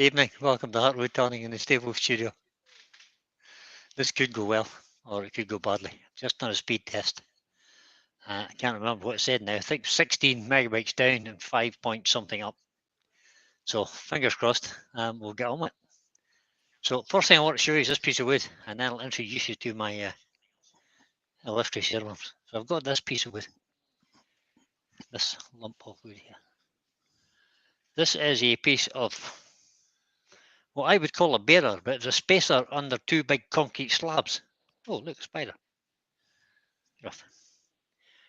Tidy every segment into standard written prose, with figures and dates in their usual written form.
Evening, welcome to Heartwood Turning in the Stable Studio. This could go well, or it could go badly. Just on a speed test. I can't remember what it said now. I think 16 megabytes down and 5 point something up. So fingers crossed, we'll get on with it. So first thing I want to show you is this piece of wood, and then I'll introduce you to my illustrious earworms. So I've got this piece of wood, this lump of wood here. This is a piece of what I would call a bearer, but it's a spacer under two big concrete slabs. Oh, look, a spider. Rough.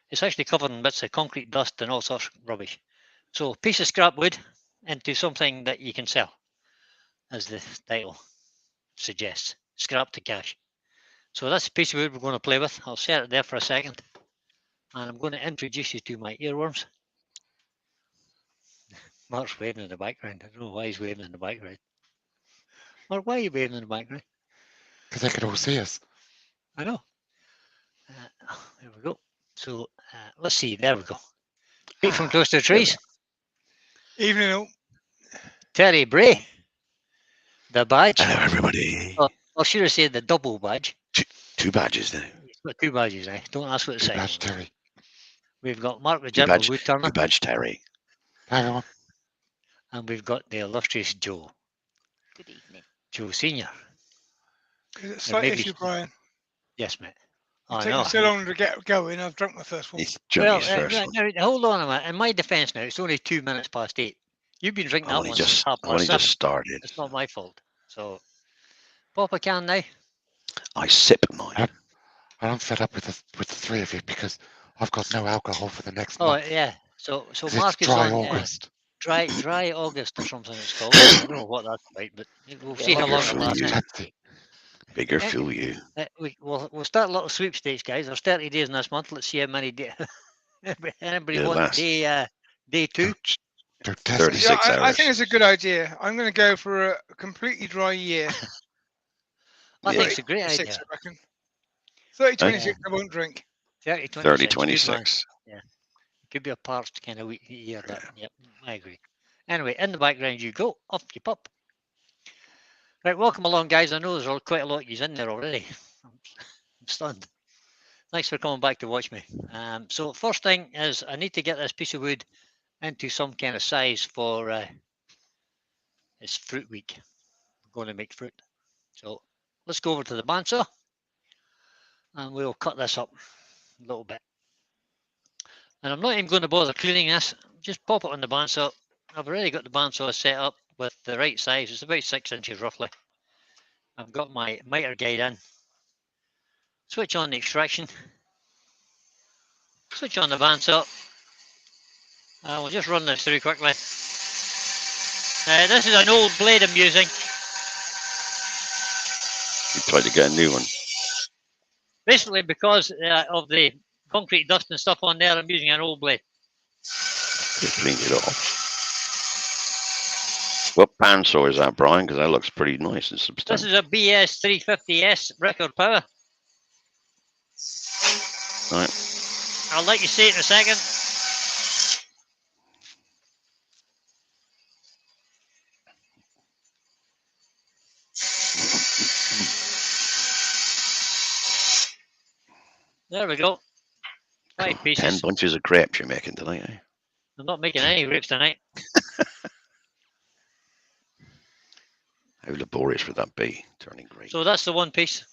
It's actually covered in bits of concrete dust and all sorts of rubbish. So a piece of scrap wood into something that you can sell, as the title suggests, scrap to cash. So that's a piece of wood we're going to play with. I'll set it there for a second. And I'm going to introduce you to my earworms. Mark's waving in the background. I don't know why he's waving in the background. Mark, why are you waving in the background? Because they can all see us. I know. There we go. So let's see. There we go. Pete from Close to the Trees. Evening all. Terry Bray. The badge. Hello, everybody. Or should I say the double badge? Two badges now. He's got two badges now. Don't ask what it's Two saying. badge Terry. We've got Mark the Gentle Wood Turner. Two badge Terry. Hi, everyone. And we've got the illustrious Joe. Good evening. Joe Senior. Is it a slight issue, Brian? Yes, mate. It's taking so long to get going. I've drunk my first one. He's drunk his first one. Now, hold on a minute. In my defence now, it's only 2 minutes past 8. You've been drinking that one since half I only past 7. just started. It's not my fault. So, pop a can now. I sip mine. I'm fed up with the three of you because I've got no alcohol for the next month. Oh, yeah. So It's Mark is dry on August. dry August or something it's called. I don't know what that's about, but we'll see how long it lasts. Bigger fool you. We'll start a little sweepstakes, guys. There's 30 days in this month. Let's see how many days. Anybody want day 2? 36 yeah, hours. I think it's a good idea. I'm going to go for a completely dry year. I think it's a great 36, idea. I reckon. 30, 26, I won't drink. 30, 26. Yeah. It could be a parched kind of year. That. Yep, I agree. Anyway, in the background you go. Off you pop. Right, welcome along, guys. I know there's quite a lot of you in there already. I'm stunned. Thanks for coming back to watch me. So first thing is I need to get this piece of wood into some kind of size for it's fruit week. We're going to make fruit. So let's go over to the bandsaw and we'll cut this up a little bit. And I'm not even going to bother cleaning this. Just pop it on the bandsaw. I've already got the bandsaw set up with the right size. It's about 6 inches roughly. I've got my miter guide in. Switch on the extraction. Switch on the bandsaw. We'll just run this through quickly. This is an old blade I'm using. You tried to get a new one. Basically because of the concrete dust and stuff on there, I'm using an old blade. You cleaned it off. What bandsaw is that, Brian? Because that looks pretty nice and substantial. This is a BS 350S record power. Right. I'll let you see it in a second. There we go. 5 pieces. 10 bunches of grapes you're making tonight, eh? I'm not making any grapes tonight. How laborious would that be, turning grapes? So that's the one piece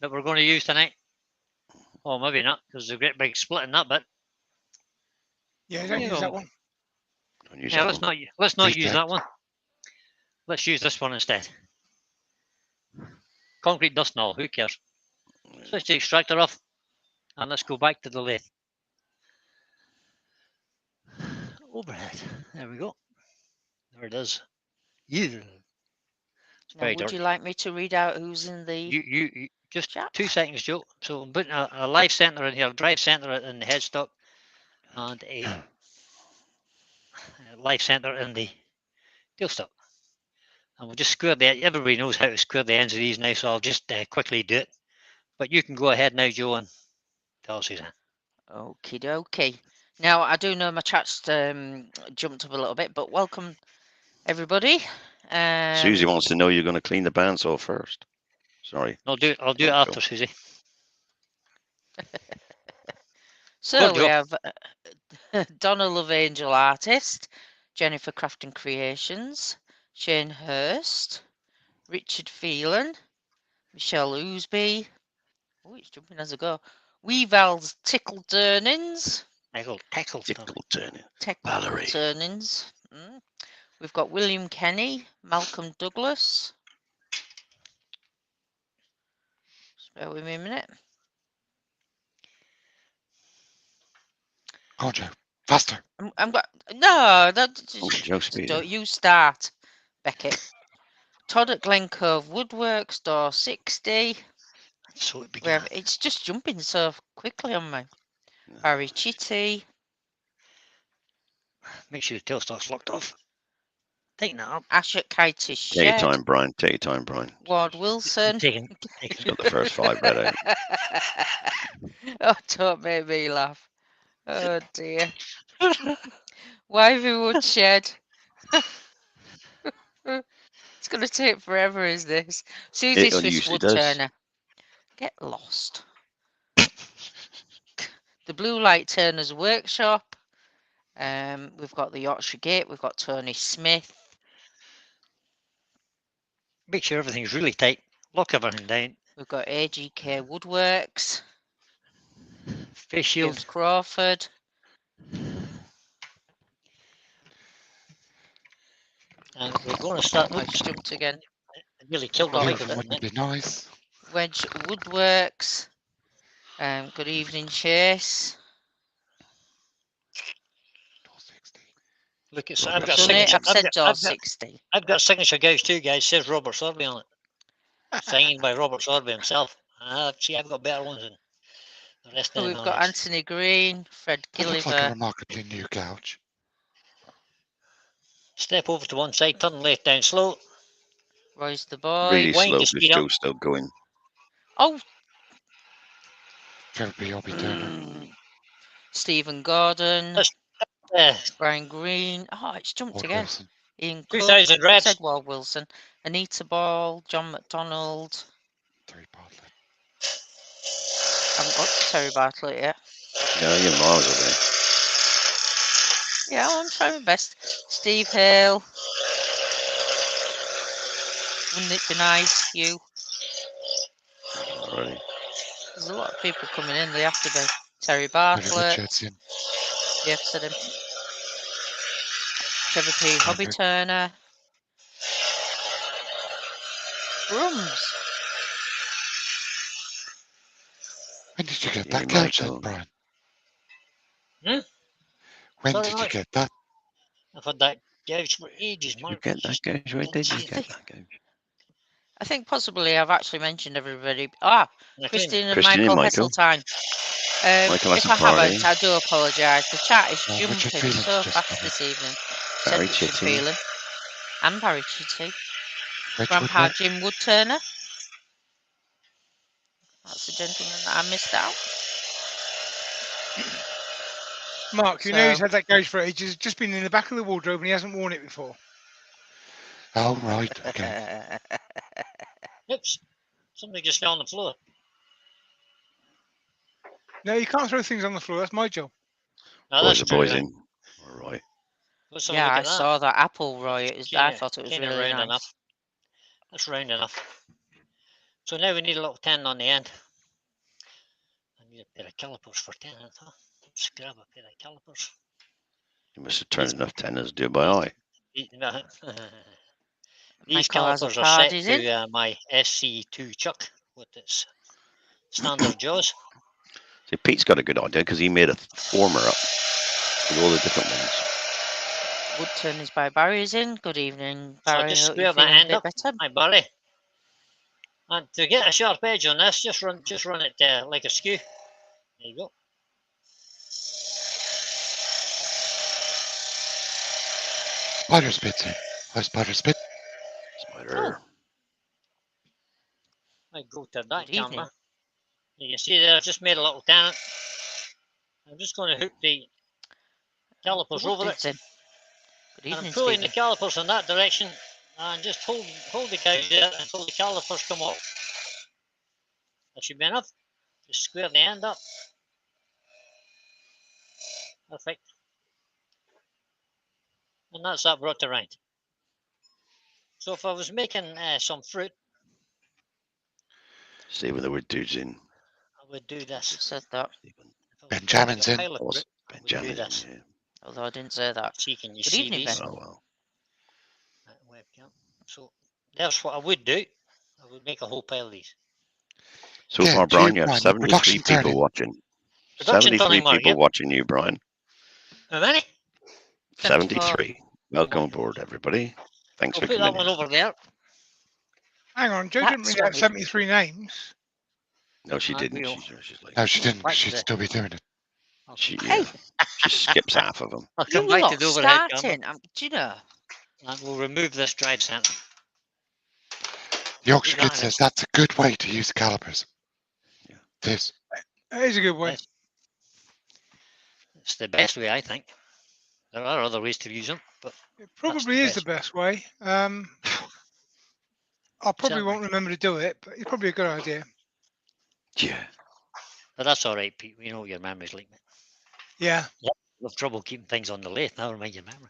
that we're going to use tonight. Oh, maybe not, because there's a great big split in that bit. Yeah, don't use that one. Don't use Yeah, that let's one. not use that one. Let's use this one instead. Concrete dust and all, who cares? Switch the extractor off, and let's go back to the lathe. Overhead. There we go. There it is. Yeah. Now, would you like me to read out who's in the You just chat? 2 seconds, Joe. So I'm putting a live center in here, drive center in the headstock, and a live center in the tailstock. And we'll just square the. Everybody knows how to square the ends of these now, so I'll just quickly do it. But you can go ahead now, Joe, and tell us who's in. Okie dokie. Now, I do know my chat's jumped up a little bit, but welcome everybody. Susie wants to know you're going to clean the bandsaw first. Sorry. I'll do it Go on, after, Joe. Susie. So on, we Joe. have Donna Love Angel Artist, Jennifer Crafton Creations, Shane Hurst, Richard Phelan, Michelle Oosby. Oh, it's jumping as I go. Weeval's Tickle Turnings. Tickle turning. Tickle Valerie. Turnings. We've got William Kenny, Malcolm Douglas. Just bear with me a minute. Go on, Joe. Faster. I'm got no. Joe Speed. Don't you start, Beckett. Todd at Glen Cove Woodworks, door 60. So it We began. have, it's just jumping so quickly on me. Barry Chitty. Make sure the tailstock's locked off. Tighten that up. Ash at Kitey's Take Shed. your time, Brian. Take your time, Brian. Ward Wilson. Taking He's got the first 5 read out. Oh, don't make me laugh. Oh dear. Wivey Woodshed. It's going to take forever, is this? Susie Swiss usually does. Woodturner. Get lost. The Blue Light Turners Workshop. We've got the Yorkshire Gate. We've got Tony Smith. Make sure everything's really tight. Lock everything down. We've got AGK Woodworks. Face shield. James Crawford. And we're going to start. Oh, it's jumped again. I nearly killed the Got mic. Even wouldn't be nice. Wedge Woodworks. Good evening, Chase. Door 60. Look, it's, Robert I've got Done it. signature. I've said door I've got, 60. I've got signature gouge too, guys. Says Robert Sorby on it. Signed by Robert Sorby himself. See, I've got better ones than the rest of them. We've got Anthony Green, Fred That looks like a Gilliver. remarkably new gouge. Step over to one side, turn left down slow. Royce the Boy. Really Wind slow the because speed up. Joe's still going. Oh, Jeremy Obby Turner. Stephen Gordon. That's, Brian Green. Oh, it's jumped Ward again. Wilson. Ian Cook. 2000 reds. Said Ward Wilson. Anita Ball. John McDonald. Terry Bartlett. I haven't got to Terry Bartlett yet. Yeah, you're miles away. Yeah, I'm trying my best. Steve Hale. Wouldn't it be nice, you? Already. There's a lot of people coming in. They have to be. Terry Terry Bartlett. Richardson. Yeah, said him. Trevor P. Hobby Turner. Drums. When did you get Yeah, that gouge then, Michael. Brian? Hmm? When Sorry, did you Mike. get that? I've had that gouge for ages, Did you Mark. get that gouge? Where did you I get think- that gouge? I think possibly I've actually mentioned everybody. Ah, And I Christine and Christine and Michael Michael. Heseltine. Michael If has I a party. haven't, I do apologise. The chat is Richard jumping Phelan's so just fast come in. this evening. Barry Said Richard Chitty. Phelan and Barry Chitty. Wedge Grandpa Woodwork. Jim Woodturner. That's the gentleman that I missed out. Mark, you know he's So- had that gouge for ages. It's just been in the back of the wardrobe and he hasn't worn it before. Oh, right. Okay. Oops. Something just fell on the floor. No, you can't throw things on the floor. That's my job. Oh, Boys that's are true. boys Right. in. All right. Let's have a Yeah, look I at that. saw that apple, Roy. I Kinda- thought it was kinda really round nice. enough. That's round enough. So now we need a little 10 on the end. I need a pair of calipers for 10. Huh? Let's grab a pair of calipers. You must have turned enough tenors to do it by eye. These Michael has a calipers are set parties in. to my SC2 chuck with its standard jaws. See, Pete's got a good idea because he made a former up with all the different ones. Woodturn is by Barry is in. Good evening, So I Barry. just Hope you're square my feeling a hand bit up. better. Hi, Barry. And to get a sharp edge on this, just run it like a skew. There you go. Spider Spit's in. Hi, Spider Spit. Spider. I go to that Good evening. camera. You can see there, I just made a little tangent. I'm just going to hook the calipers over it. Woodford's in. Good And I'm evening, pulling the Stephen. calipers in that direction And just hold the gouge there until the calipers come off. That should be enough. Just square the end up. Perfect. And that's that brought around. So if I was making some fruit, See when the wood dude's in. I would do You this. said that. Stephen. If I was Benjamin's making a in. pile of That was fruit, I would do Benjamin. this. Yeah. Although I didn't say that. See, can you Good see evening, these? Ben. Oh well. Webcam. So there's what I would do. I would make a whole pile of these. So Yeah, far, Brian, you, you have Brian, your 73 production people turning. watching. Production 73 turning, Mark, people yep. watching you, Brian. How many? 73. Welcome my aboard, God. everybody. Thanks I'll for put that coming one in. over there. Hang on, Joe didn't That's read out right. 73 names. No, she And didn't. we'll- She's like, No, she didn't. Back 'Cause to she'd the- still be doing it. I'll she, come- yeah, Hey, she skips half of them. I'll you come back to lot the overhead camera. starting. Do you know? And we'll remove this drive center. The Yorkshire Put Kid that in says it. that's a good way to use calipers. Yeah. It is. That is a good way. Yes. It's the best way, I think. There are other ways to use them, but It probably is the best way. I probably won't remember to do it, but it's probably a good idea. Yeah. that's all right, Pete. We know your memory's like that. Yeah. You have trouble keeping things on the lathe. Never mind your memory.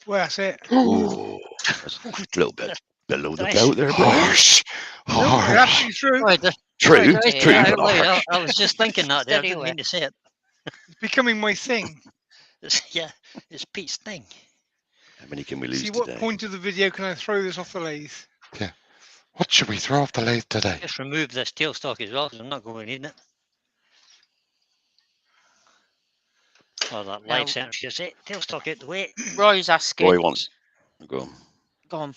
Well, that's it. Ooh, that's a little bit below the Nice. belt there, Brian. Harsh. Nope, you're Harsh. absolutely true. Right, True, right, right, true, yeah, but harsh. I was just thinking that there. I Steady didn't away. mean to say it. It's becoming my thing. Yeah, it's Pete's thing. How many can we lose See, what today? point of the video can I throw this off the lathe? What should we throw off the lathe today? Just remove this tailstock as well, because I'm not going to need it. Oh, that Now- live center. Just say tailstock out the way. Roy's asking. Roy wants. Go on. Go on.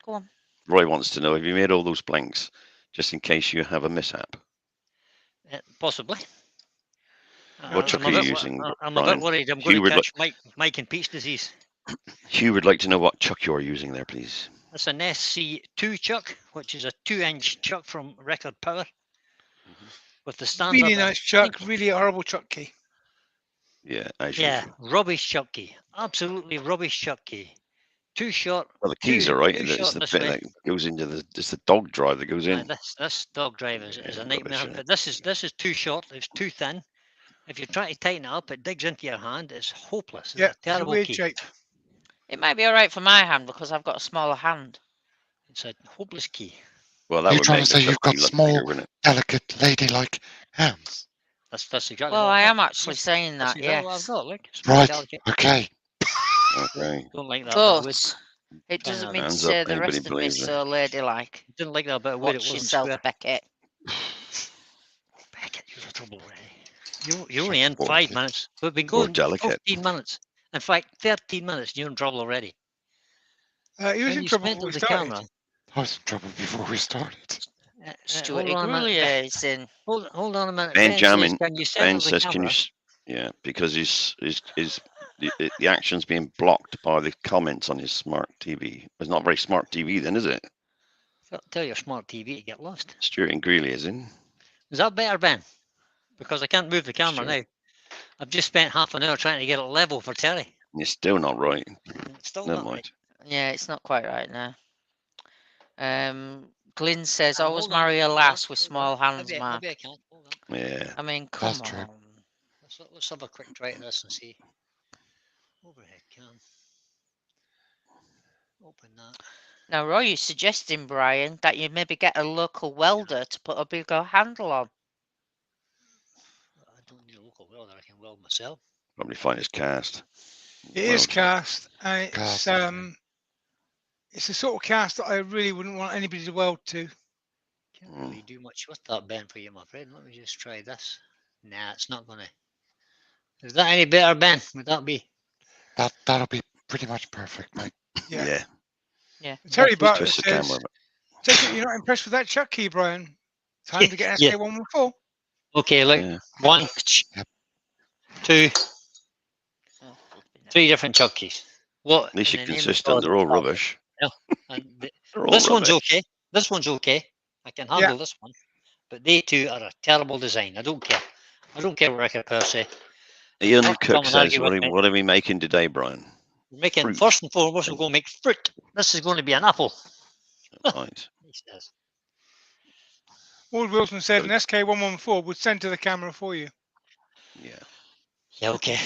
Go on. Roy wants to know: have you made all those blanks just in case you have a mishap? Possibly. What chuck are you using, I'm a bit Brian? worried. I'm Hugh going would to catch Mike and Pete's disease. Hugh would like to know what chuck you're using there, please. That's an SC2 chuck, which is a 2-inch chuck from Record Power. With the standard. Really nice chuck, really horrible chuck key. Yeah, as Yeah, usual. rubbish chuck key. Absolutely rubbish chuck key. Too short. Well, the keys too- are right. too It's short the this bit way. that goes into the. It's the dog drive that goes in. This dog drive is Yeah, a nightmare. rubbish, But this is too short. It's too thin. If you try to tighten it up, it digs into your hand. It's hopeless. It's Yeah, a it's a terrible weird key. shape. It might be all right for my hand because I've got a smaller hand. It's a hopeless key. Well, that Are you would trying make to the say you've chuck got key look small- bigger, wouldn't it? Delicate, ladylike hands. That's exactly Well, what I I've am got. actually That's- saying that's that, exactly what yes. I've got. Look, small, Right. delicate. Okay. Okay. Don't like that. bit of wood. But it Try doesn't that. mean to Hands say up, the anybody rest of me believes it. so ladylike. Didn't like that bit of wood. It Watch wasn't yourself, square. Beckett. Beckett, you're a trouble, really. You're only in Poor 5 kid. minutes. We've been Poor going delicate. 15 minutes. In fact, 13 minutes. You're in trouble already. He was When in you trouble spent before on we the started. camera. I was in trouble before we started. Stuart Hold on a minute. Grullier is in. Hold on a minute. Ben Benjamin. says, can you set Ben up the says, "Can you?" camera? Yeah, because the action's being blocked by the comments on his smart TV. It's not very smart TV, then, is it? Tell your smart TV to get lost. Stuart and Greeley is in. Is that better, Ben? Because I can't move the camera Sure. now. I've just spent half an hour trying to get it level for Terry. And it's still not right. And it's still Never not mind. right. Yeah, it's not quite right now. Glyn says, always Hold on, marry a hold lass on, with hold small on. hands, Maybe Mark. I can't. Hold on. Yeah. I mean, come That's true. on. Let's have a quick try at this and see. Overhead cam. Open that. Now, Roy is suggesting, Brian, that you maybe get a local welder to put a bigger handle on. I don't need a local welder. I can weld myself. Probably find his cast. It is Well, cast, and it's Cast, okay. it's the sort of cast that I really wouldn't want anybody to weld to. Can't really do much with that, Ben, for you, my friend. Let me just try this. Nah, it's not gonna. Is that any better, Ben? Would that be? That'll be pretty much perfect, mate. Yeah. Yeah. Terry Butler Twist the says, camera. take it you're not impressed with that chuck key, Brian. Time to get an Yeah. SK114. Okay, look. Yeah. 1, Yep. 2, Oh, flipping heck. 3 different chuck keys. What? At least you're in the name of consistent. God They're all is that? rubbish. And They're all this one's rubbish. okay. This one's okay. I can handle this one. But they two are a terrible design. I don't care. I don't care what Record Power say. Ian Not Cook come and says, argue with me. what are we making today, Brian? We're making Fruit. first and foremost, we're going to make fruit. This is going to be an apple. Right. He says. Ward Wilson said So- an SK114 would send to the camera for you. Yeah. Yeah, okay.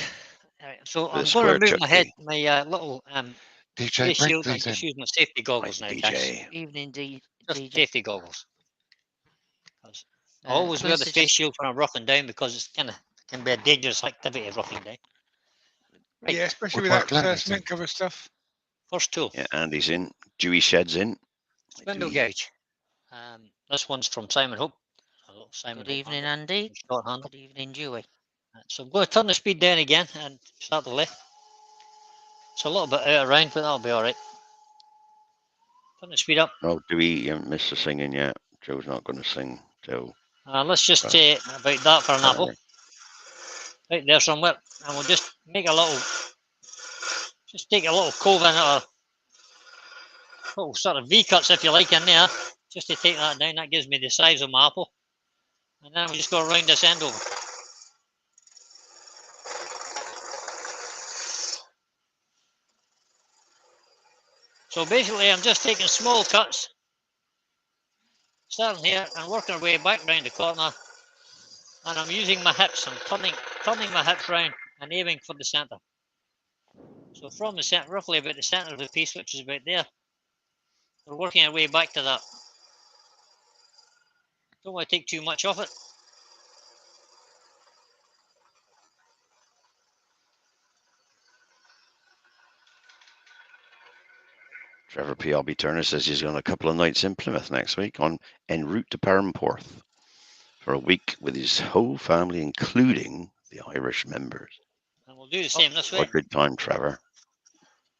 Right, so The I'm going to square remove my head, chutney. my little DJ, face bring shield, and these just in. use my safety goggles Right, now, guys. DJ. Evening, Just DJ. safety goggles. 'Cause I always Quinn wear the face suggests- shield when I'm roughing down because it's can be a dangerous activity roughing down. Right. Yeah, especially with Woodwork that learners cement in. cover stuff. First tool, Yeah, Andy's in. Dewey Shed's in. spindle Dewey. gouge. This one's from Simon Hope. A little Simon Good Hope evening, handle, Andy. short handle. Good evening, Dewey. So I'm going to turn the speed down again and start the left. It's a little bit out of round, but that'll be all right. Turn the speed up. Oh, Dewey, you haven't missed the singing yet. Joe's not going to sing. Joe. Let's just Right. say about that for an apple. Right. Right there somewhere. And we'll just make a little, just take a little cove in it, or little sort of V-cuts if you like in there, just to take that down. That gives me the size of my apple. And then we just go around this end over. So basically I'm just taking small cuts, starting here and working our way back round the corner. And I'm using my hips, I'm turning my hips round and aiming for the centre. So from the centre, roughly about the centre of the piece, which is about there, we're working our way back to that. Don't want to take too much off it. Trevor PLB Turner says he's on a couple of nights in Plymouth next week en route to Perranporth for a week with his whole family, including the Irish members. And we'll do the same this way. What a good time, Trevor.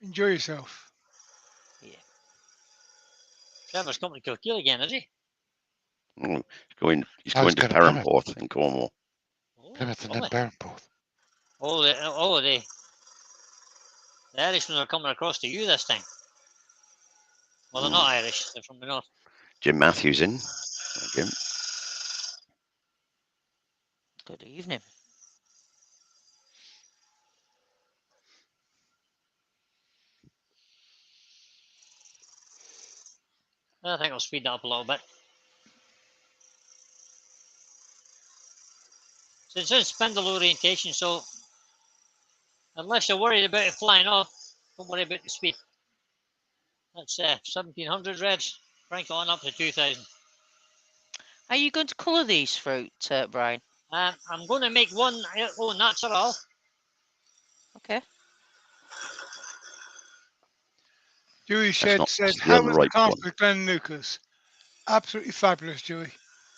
Enjoy yourself. Yeah. Trevor's coming to Kilkeel again, is he? He's I was going to going to Plymouth. Perranporth in Cornwall. Oh, Plymouth and then lovely. Perranporth. The Irishmen are coming across to you this time. Well, they're not Irish, they're from the north. Jim Matthews in. Hi, Jim. Good evening. I think I'll speed that up a little bit. So it says spindle orientation, so unless you're worried about it flying off, don't worry about the speed. That's 1700 reds, crank it on up to 2000. Are you going to colour these fruit, Brian? I'm going to make one au natural. Okay. Dewey Shed not said, the how was the unripe cast one. with Glenn Lucas? Absolutely fabulous, Dewey.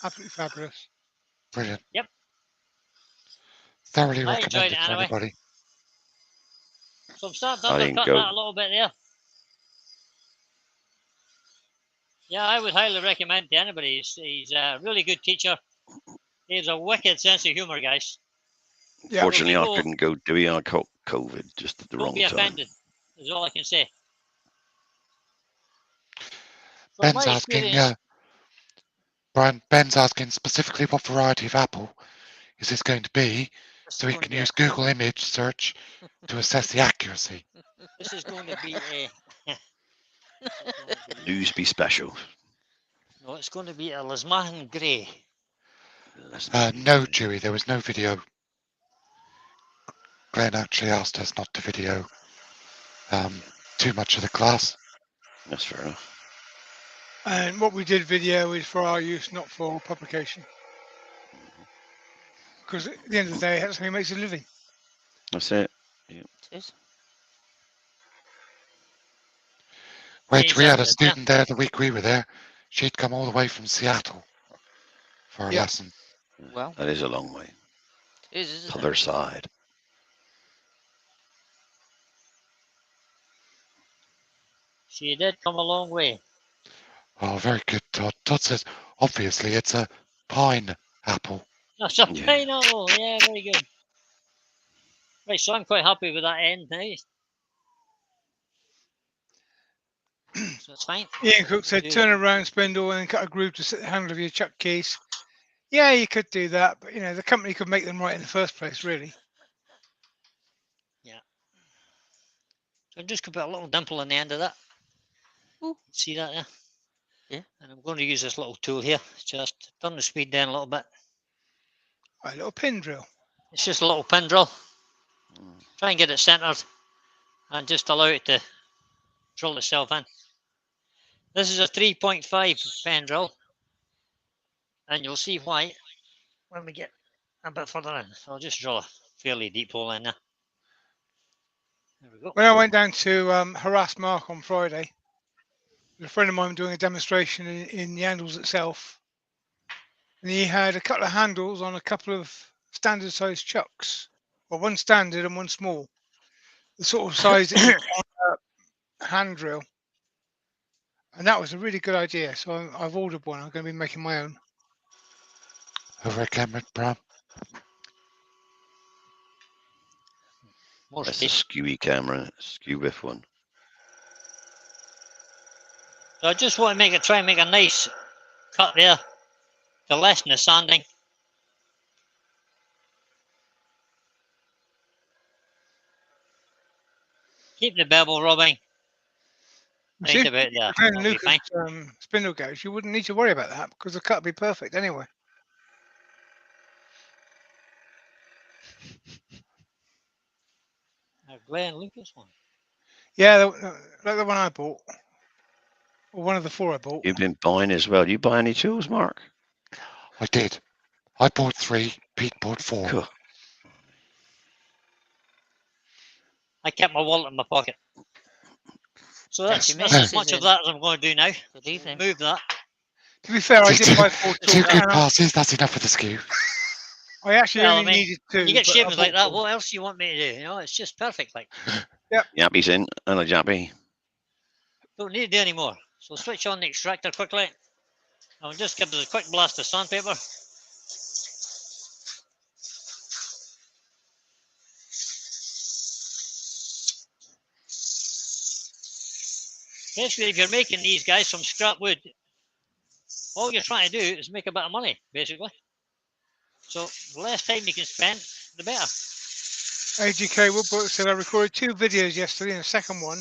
Absolutely fabulous. Brilliant. Yep. Thoroughly I enjoyed recommended it to anyway. anybody. So I'm starting to I didn't undercut go. that a little bit there. Yeah, I would highly recommend to anybody. He's a really good teacher. He has a wicked sense of humour, guys. Yeah. Fortunately, I People- couldn't go. Dewey, I caught COVID just at the Don't wrong be time. offended, is all I can say. From Ben's my asking, experience, Brian, Ben's asking specifically what variety of apple is this going to be, this so is he going can to be use Google image search to assess the accuracy. this is going to be a Newsby special. no, it's going to be a Lismahan Grey. No, Dewey, there was no video. Glenn actually asked us not to video too much of the class. That's fair enough. And what we did video is for our use, not for publication. Because at the end of the day, that's how he makes a living. That's it. It is. Which Change we had that a to student there the week we were there. She'd come all the way from Seattle for a Yeah. lesson. Well, That is a long way. it is, isn't Other it? side. She did come a long way. Oh, very good, Todd. Todd says, obviously, it's a pine apple. That's a Yeah. pineapple. Yeah, very good. Right, so I'm quite happy with that end now. So it's fine. Ian Cook said, Do turn that. around spindle and then cut a groove to sit the handle of your chuck case. Yeah, you could do that, but the company could make them right in the first place, really. So I'm just going to put a little dimple on the end of that. Ooh. See that there? Yeah. And I'm going to use this little tool here. Just turn the speed down a little bit. A little pin drill. It's just a little pin drill. Mm. Try and get it centered and just allow it to drill itself in. This is a 3.5 pen drill, and you'll see why when we get a bit further in. So I'll just drill a fairly deep hole in there. There we go. When I went down to harass Mark on Friday, a friend of mine doing a demonstration in the handles itself, and he had a couple of handles on a couple of standard sized chucks, well, one standard and one small, the sort of size that you want a hand drill. And that was a really good idea. So I've ordered one. I'm going to be making my own. Over at Glenwood, Bram. More That's the space. skewy camera, skew with one. So I just want to try and make a nice cut there to lessen the sanding. Keep the bevel rubbing. See, Right about there. Glenn That'll be fine. Lucas spindle gauge, you wouldn't need to worry about that because the cut would be perfect anyway. A Glenn Lucas one. Yeah, like the one I bought, or one of the four I bought. You've been buying as well. You buy any tools, Mark? I did. I bought 3. Pete bought 4. Cool. I kept my wallet in my pocket. So that's Yes. as much of that as I'm going to do now. Good evening. Move that. To be fair, I did buy 4 2 tools. good and passes. That's enough for the skew. I actually Well, I only mean, needed 2. You get but I shavings like bought that. 4. What else do you want me to do? You know, it's just perfect. Like, Yappy's in. Hello, Yappy. don't need to do any more. So switch on the extractor quickly. I'll just give this a quick blast of sandpaper. Basically, if you're making these guys from scrap wood, all you're trying to do is make a bit of money, basically. So the less time you can spend, the better. AGK Woodwork said I recorded 2 videos yesterday, and the second one,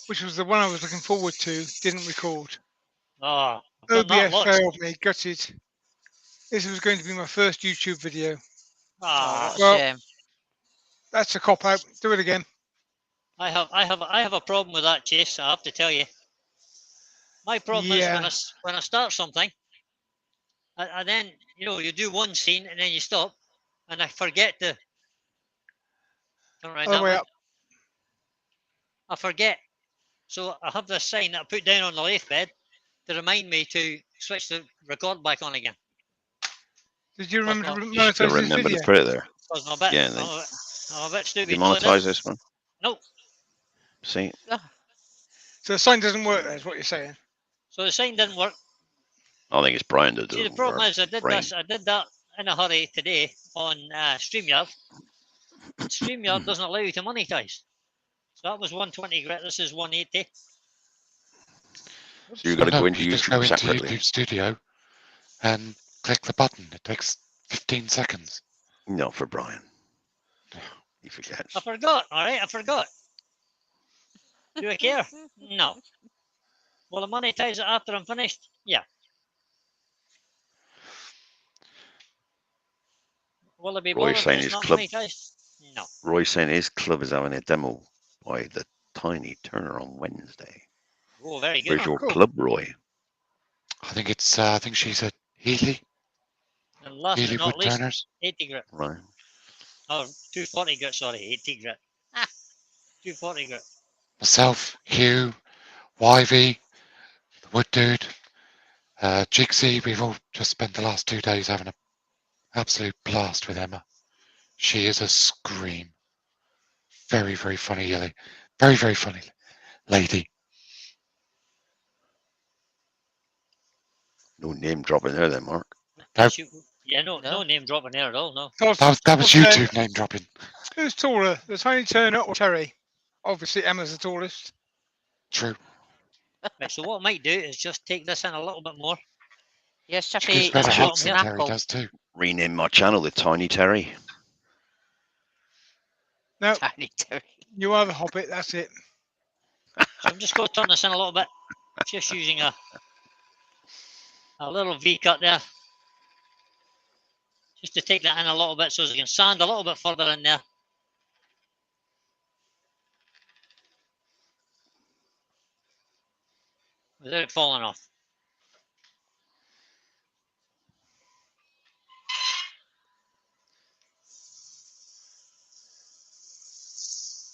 which was the one I was looking forward to, didn't record. Oh, I've done that OBS lots. failed me, gutted. This was going to be my first YouTube video. Oh, Ah, what a Well, shame. That's a cop out. Do it again. I have a problem with that, Chase. I have to tell you. My problem is Yeah. when I start something, I then you do one scene and then you stop, and I forget to turn around Other that way way. up. I forget. So I have this sign that I put down on the lathe bed to remind me to switch the record back on again. Did you remember to Well, You still monetize this remember video? to put it there. Because I'm a bit, Yeah, then I'm a bit stupid. you so I monetize didn't. this one? No. See? Ah, So the sign doesn't work there, is what you're saying. So the sign didn't work. I think it's Brian that does See, the problem is I did Brain. this. I did that in a hurry today on StreamYard. And StreamYard doesn't allow you to monetize. So that was 120 grit. This is 180. So you've got to No, go into you just go YouTube into separately. YouTube Studio and click the button. It takes 15 seconds. No, for Brian. He forgets. I forgot. All right, I forgot. Do I care? No. Will I monetize it after I'm finished? Yeah. Will I be Roy's bothered saying if it's his not club- monetized? No. Roy's saying his club is having a demo by the Tiny Turner on Wednesday. Oh, very good. Where's your cool. club, Roy? I think it's. I think she's at Healy. And last Healy but not Wood least, Turners. 80 grit. Right. Oh, 240 grit, sorry, 80 grit. 240 grit. Myself, Hugh, Wivey, the Wood Dude, Jigsy. We've all just spent the last 2 days having an absolute blast with Emma. She is a scream. Very, very funny, Yelly. Very, very funny lady. No name dropping there then, Mark. No. Yeah, no name dropping there at all, no. That was Okay. YouTube name dropping. Who's taller, the Tiny Turner or Terry? Obviously, Emma's the tallest. True. Right, so what I might do is just take this in a little bit more. yes, She gives Chappie, better it's hits an than Terry apple. does too. Rename my channel the Tiny Terry. No, Tiny Terry. you are the Hobbit. That's it. So I'm just going to turn this in a little bit. Just using a little V cut there. Just to take that in a little bit so I can sand a little bit further in there. Without it falling off.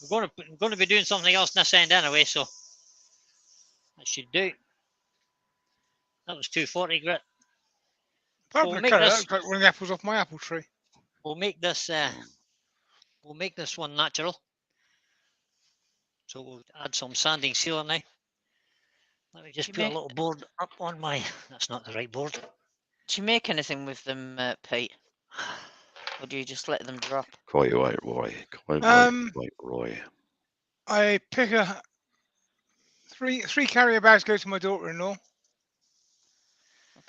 We're going to be doing something else in this end anyway, so that should do. That was 240 grit. Pardon we'll the make colour, that this- looks like one of the apples off my apple tree. We'll make this one natural. So we'll add some sanding sealer now. Let me just You put a make- little board up on my. That's not the right board. Do you make anything with them, Pete? Or do you just let them drop? Quite right, Roy. Quite Um, right, Roy. I pick a three carrier bags go to my daughter-in-law.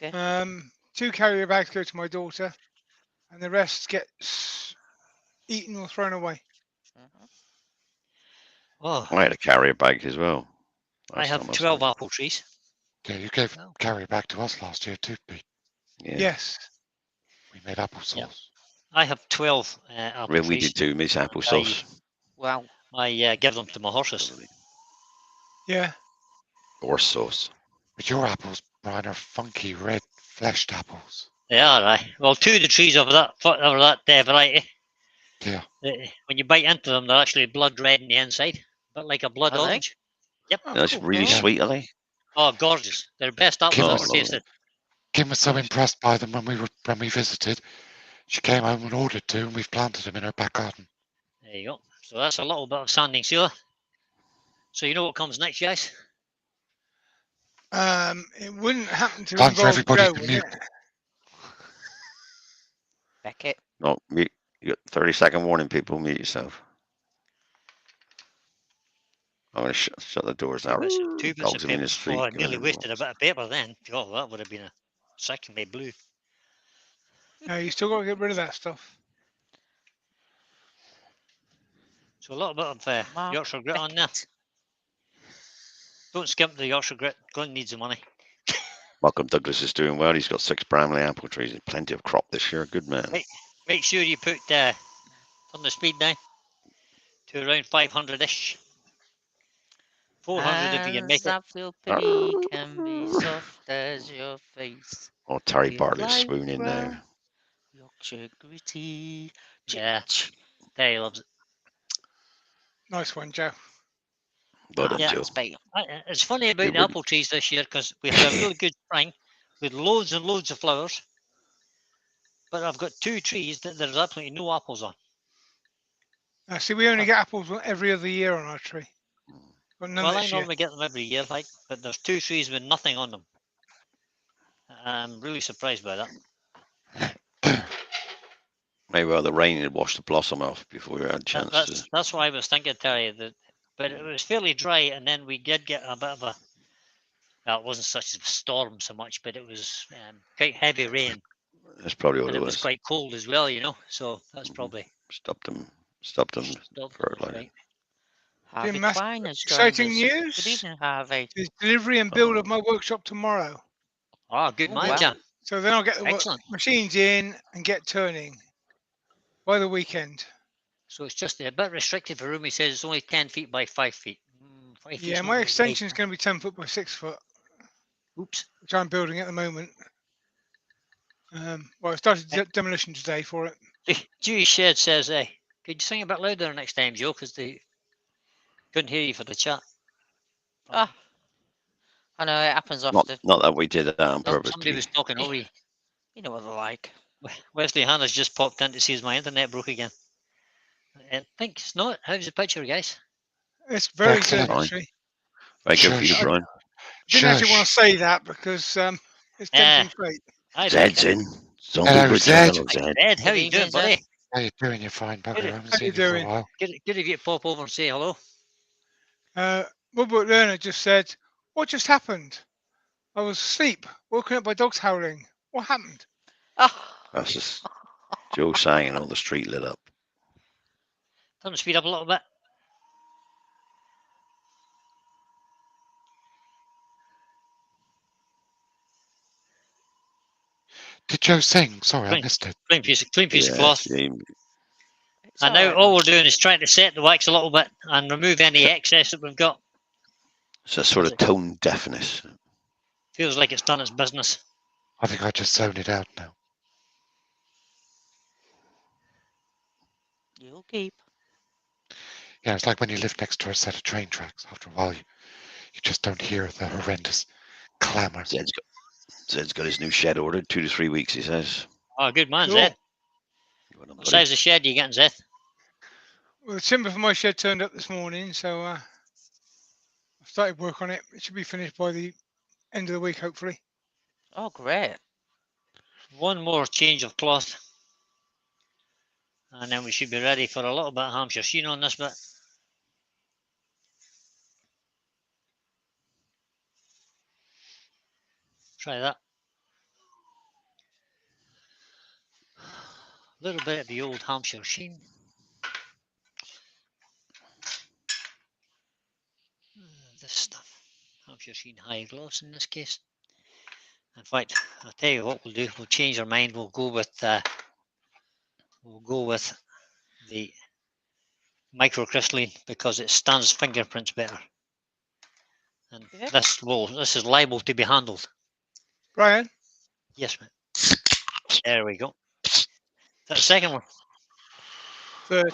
Okay. 2 carrier bags go to my daughter, and the rest gets eaten or thrown away. Mhm. Oh, I had a carrier bag as well. I last have time I 12 saw apple trees. Yeah, you gave Oh. carry back to us last year too, Pete. you. Yeah. Yes. We made applesauce. I have 12 apple Well, we trees. did too, Miss Applesauce. Wow. I give them to my horses. Lovely. Yeah. Horse sauce. But your apples, Brian, are funky red fleshed apples. They are, aye. Well, 2 of the trees of that variety. Yeah. When you bite into them, they're actually blood red on the inside, but like a blood Are they? orange. Oh, That's cool. really Yeah. sweet, are they? Oh, gorgeous! They're the best apples Kim I've was- ever tasted. Kim was so Nice. impressed by them when we visited. She came home and ordered 2, and we've planted them in her back garden. There you go. So that's a little bit of sanding sealer. So you know what comes next, guys? It wouldn't happen to Time for involve everybody Joe, to would mute. it? Beckett. No, mute. You got 30-second warning, people. Mute yourself. I'm going to shut the doors now. 2 bits Dogs of have been paper. asleep. Oh, I Give nearly them wasted a lots. bit of paper then. Oh, that would have been a second made blue. No, you still got to get rid of that stuff. So a little bit of Mark Yorkshire grit on there. Beckett. Don't skimp the Yorkshire grit. Glenn needs the money. Malcolm Douglas is doing well. He's got 6 Bramley apple trees and plenty of crop this year. Good man. Right. Make sure you put turn the speed down to around 500-ish. 400 if you can make Hands it. I feel pity can be soft as your face. Oh, Terry Feel Bartley's like swooning now. brown Yorkshire gritty. Yeah, Terry loves it. Nice one, Joe. But Yeah. Joe. Spade. It's funny about It the would- apple trees this year because we had a really good spring with loads and loads of flowers. But I've got 2 trees that there's absolutely no apples on. See, we only get apples every other year on our tree. Got none Well, I this year. normally get them every year, but there's 2 trees with nothing on them. I'm really surprised by that. Maybe well, the rain had washed the blossom off before we had a chance to. That's why I was thinking, Terry, but it was fairly dry, and then we did get a bit of a. Well, it wasn't such a storm so much, but it was quite heavy rain, That's probably what and it it was was. quite cold as well, So that's Mhm. probably Stopped them stopped them, that's fertilizer. right. Harvey Matt, Quine has joined exciting us. news. Good evening, Harvey. There's delivery and build of my workshop tomorrow. Oh, good Oh, man, wow. Jam. So then I'll get the Excellent. machines in and get turning by the weekend. So it's just a bit restricted for room. He says it's only 10 feet by 5 feet. 5 feet's Yeah, not my very extension is wide. going to be 10 foot by 6 foot, Oops. which I'm building at the moment. Well, I started demolition today for it. Dewey Shed says, could you sing a bit louder next time, Joe? Because they couldn't hear you for the chat. Oh, I know it happens often. Not that we did that on purpose. Somebody was talking over you. You know what they're like. Wesley Hannah's just popped in to see if my internet broke again. I think it's not. How's the picture, guys? It's very Excellent. good, actually. Very good for you, Shush. Brian. Didn't actually want Shush. to say that because it's tempting fate. Hi, Zed's Zed. in. Zombie Hello, Bridge. Zed. Hello, Zed. Zed, how Good you doing, evening, Zed. buddy? How you doing, you fine bugger? I haven't How seen you you for a doing? while. Good of you to pop over and say hello. Woodart Learner just said, "What just happened? I was asleep, woken up by dogs howling. What happened?" Oh, That's just Joe sang and all the street lit up. Turn the speed up a little bit. Did Joe sing? Sorry, I Clean. missed it. Clean piece of Yeah, cloth. It's And all now right, all man. we're doing is trying to set the wax a little bit and remove any excess that we've got. it's a sort Is of it- tone deafness. Feels like it's done its business. I think I just zoned it out now. You'll keep. Yeah, it's like when you live next to a set of train tracks. After a while, you just don't hear the horrendous clamour. Zed's got his new shed ordered, 2 to 3 weeks, he says. Oh, good man, Cool. Zed. Well done, What buddy. size of shed are you getting, Zed? Well, the timber for my shed turned up this morning, so I've started work on it. It should be finished by the end of the week, hopefully. Oh, great. One more change of cloth. And then we should be ready for a little bit of Hampshire sheen on this bit. Try that. A little bit of the old Hampshire sheen. This stuff. Hampshire sheen high gloss in this case. In fact, I'll tell you what we'll do. We'll change our mind. We'll go with the microcrystalline because it stands fingerprints better. And Yeah. this is liable to be handled. Brian, Yes, mate. There we go. That second one. third.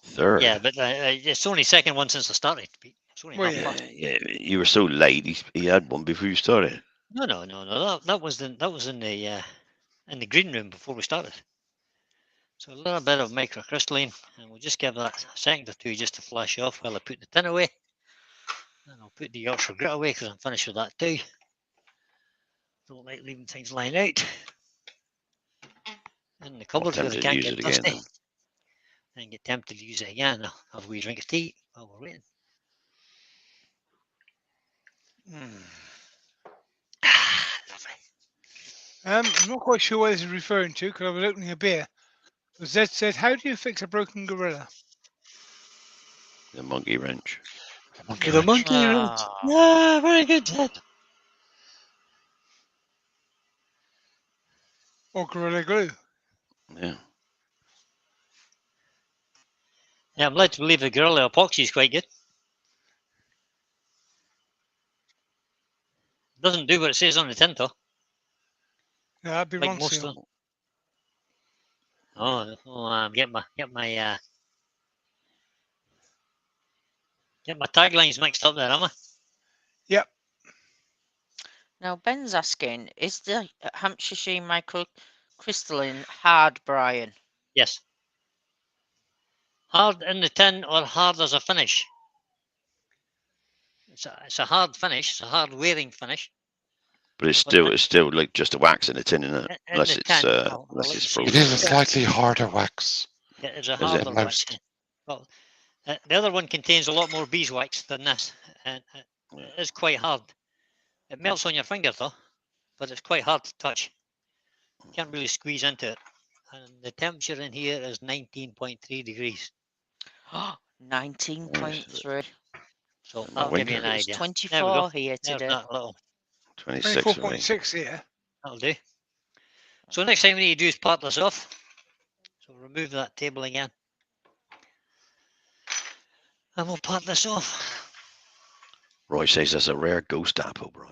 Third. Yeah, but it's only second one since I started. Pete. It's only Well, half yeah. past. Yeah, you were so late. He had one before you started. No. That was in the green room before we started. So a little bit of microcrystalline, and we'll just give that a second or two just to flash off while I put the tin away. And I'll put the Yorkshire grit away because I'm finished with that too. Don't like leaving things lying out in the cupboard where they tempted to can't use get it again, dusty. then. And get tempted to use it again. I'll have a wee drink of tea while we're waiting. Lovely. I'm not quite sure what this is referring to because I was opening a beer. But Zed said, "How do you fix a broken gorilla?" The monkey wrench. The monkey The wrench. monkey wrench. Ah, Yeah, very good, Ted. Or gorilla glue? Yeah. Yeah, I'm led to believe the gorilla epoxy is quite good. Doesn't do what it says on the tin, though. No, that'd be Like Ron most Seal. of them. Get my taglines mixed up there, am I? Yep. now Ben's asking, is the Hampshire Sheen microcrystalline hard, Brian? Yes. Hard in the tin or hard as a finish? It's a hard finish. It's a hard wearing finish. But it's But still like just a wax in a tin, isn't it? in Unless the it's tin, I'll unless let it's you see It it. is a frozen. slightly harder wax. Yeah, it's a Is it? harder wax. Most. Yeah. Well, the other one contains a lot more beeswax than this, and it is quite hard. It melts on your finger though, but it's quite hard to touch. You can't really squeeze into it. And the temperature in here is 19.3 degrees. 19.3. So My that'll give you an winter It's idea. There we go. 24 here There's today. that little. 26 for me. 24.6 here. That'll do. So next thing we need to do is part this off. So remove that table again. And we'll part this off. Roy says that's a rare ghost apple, Brian.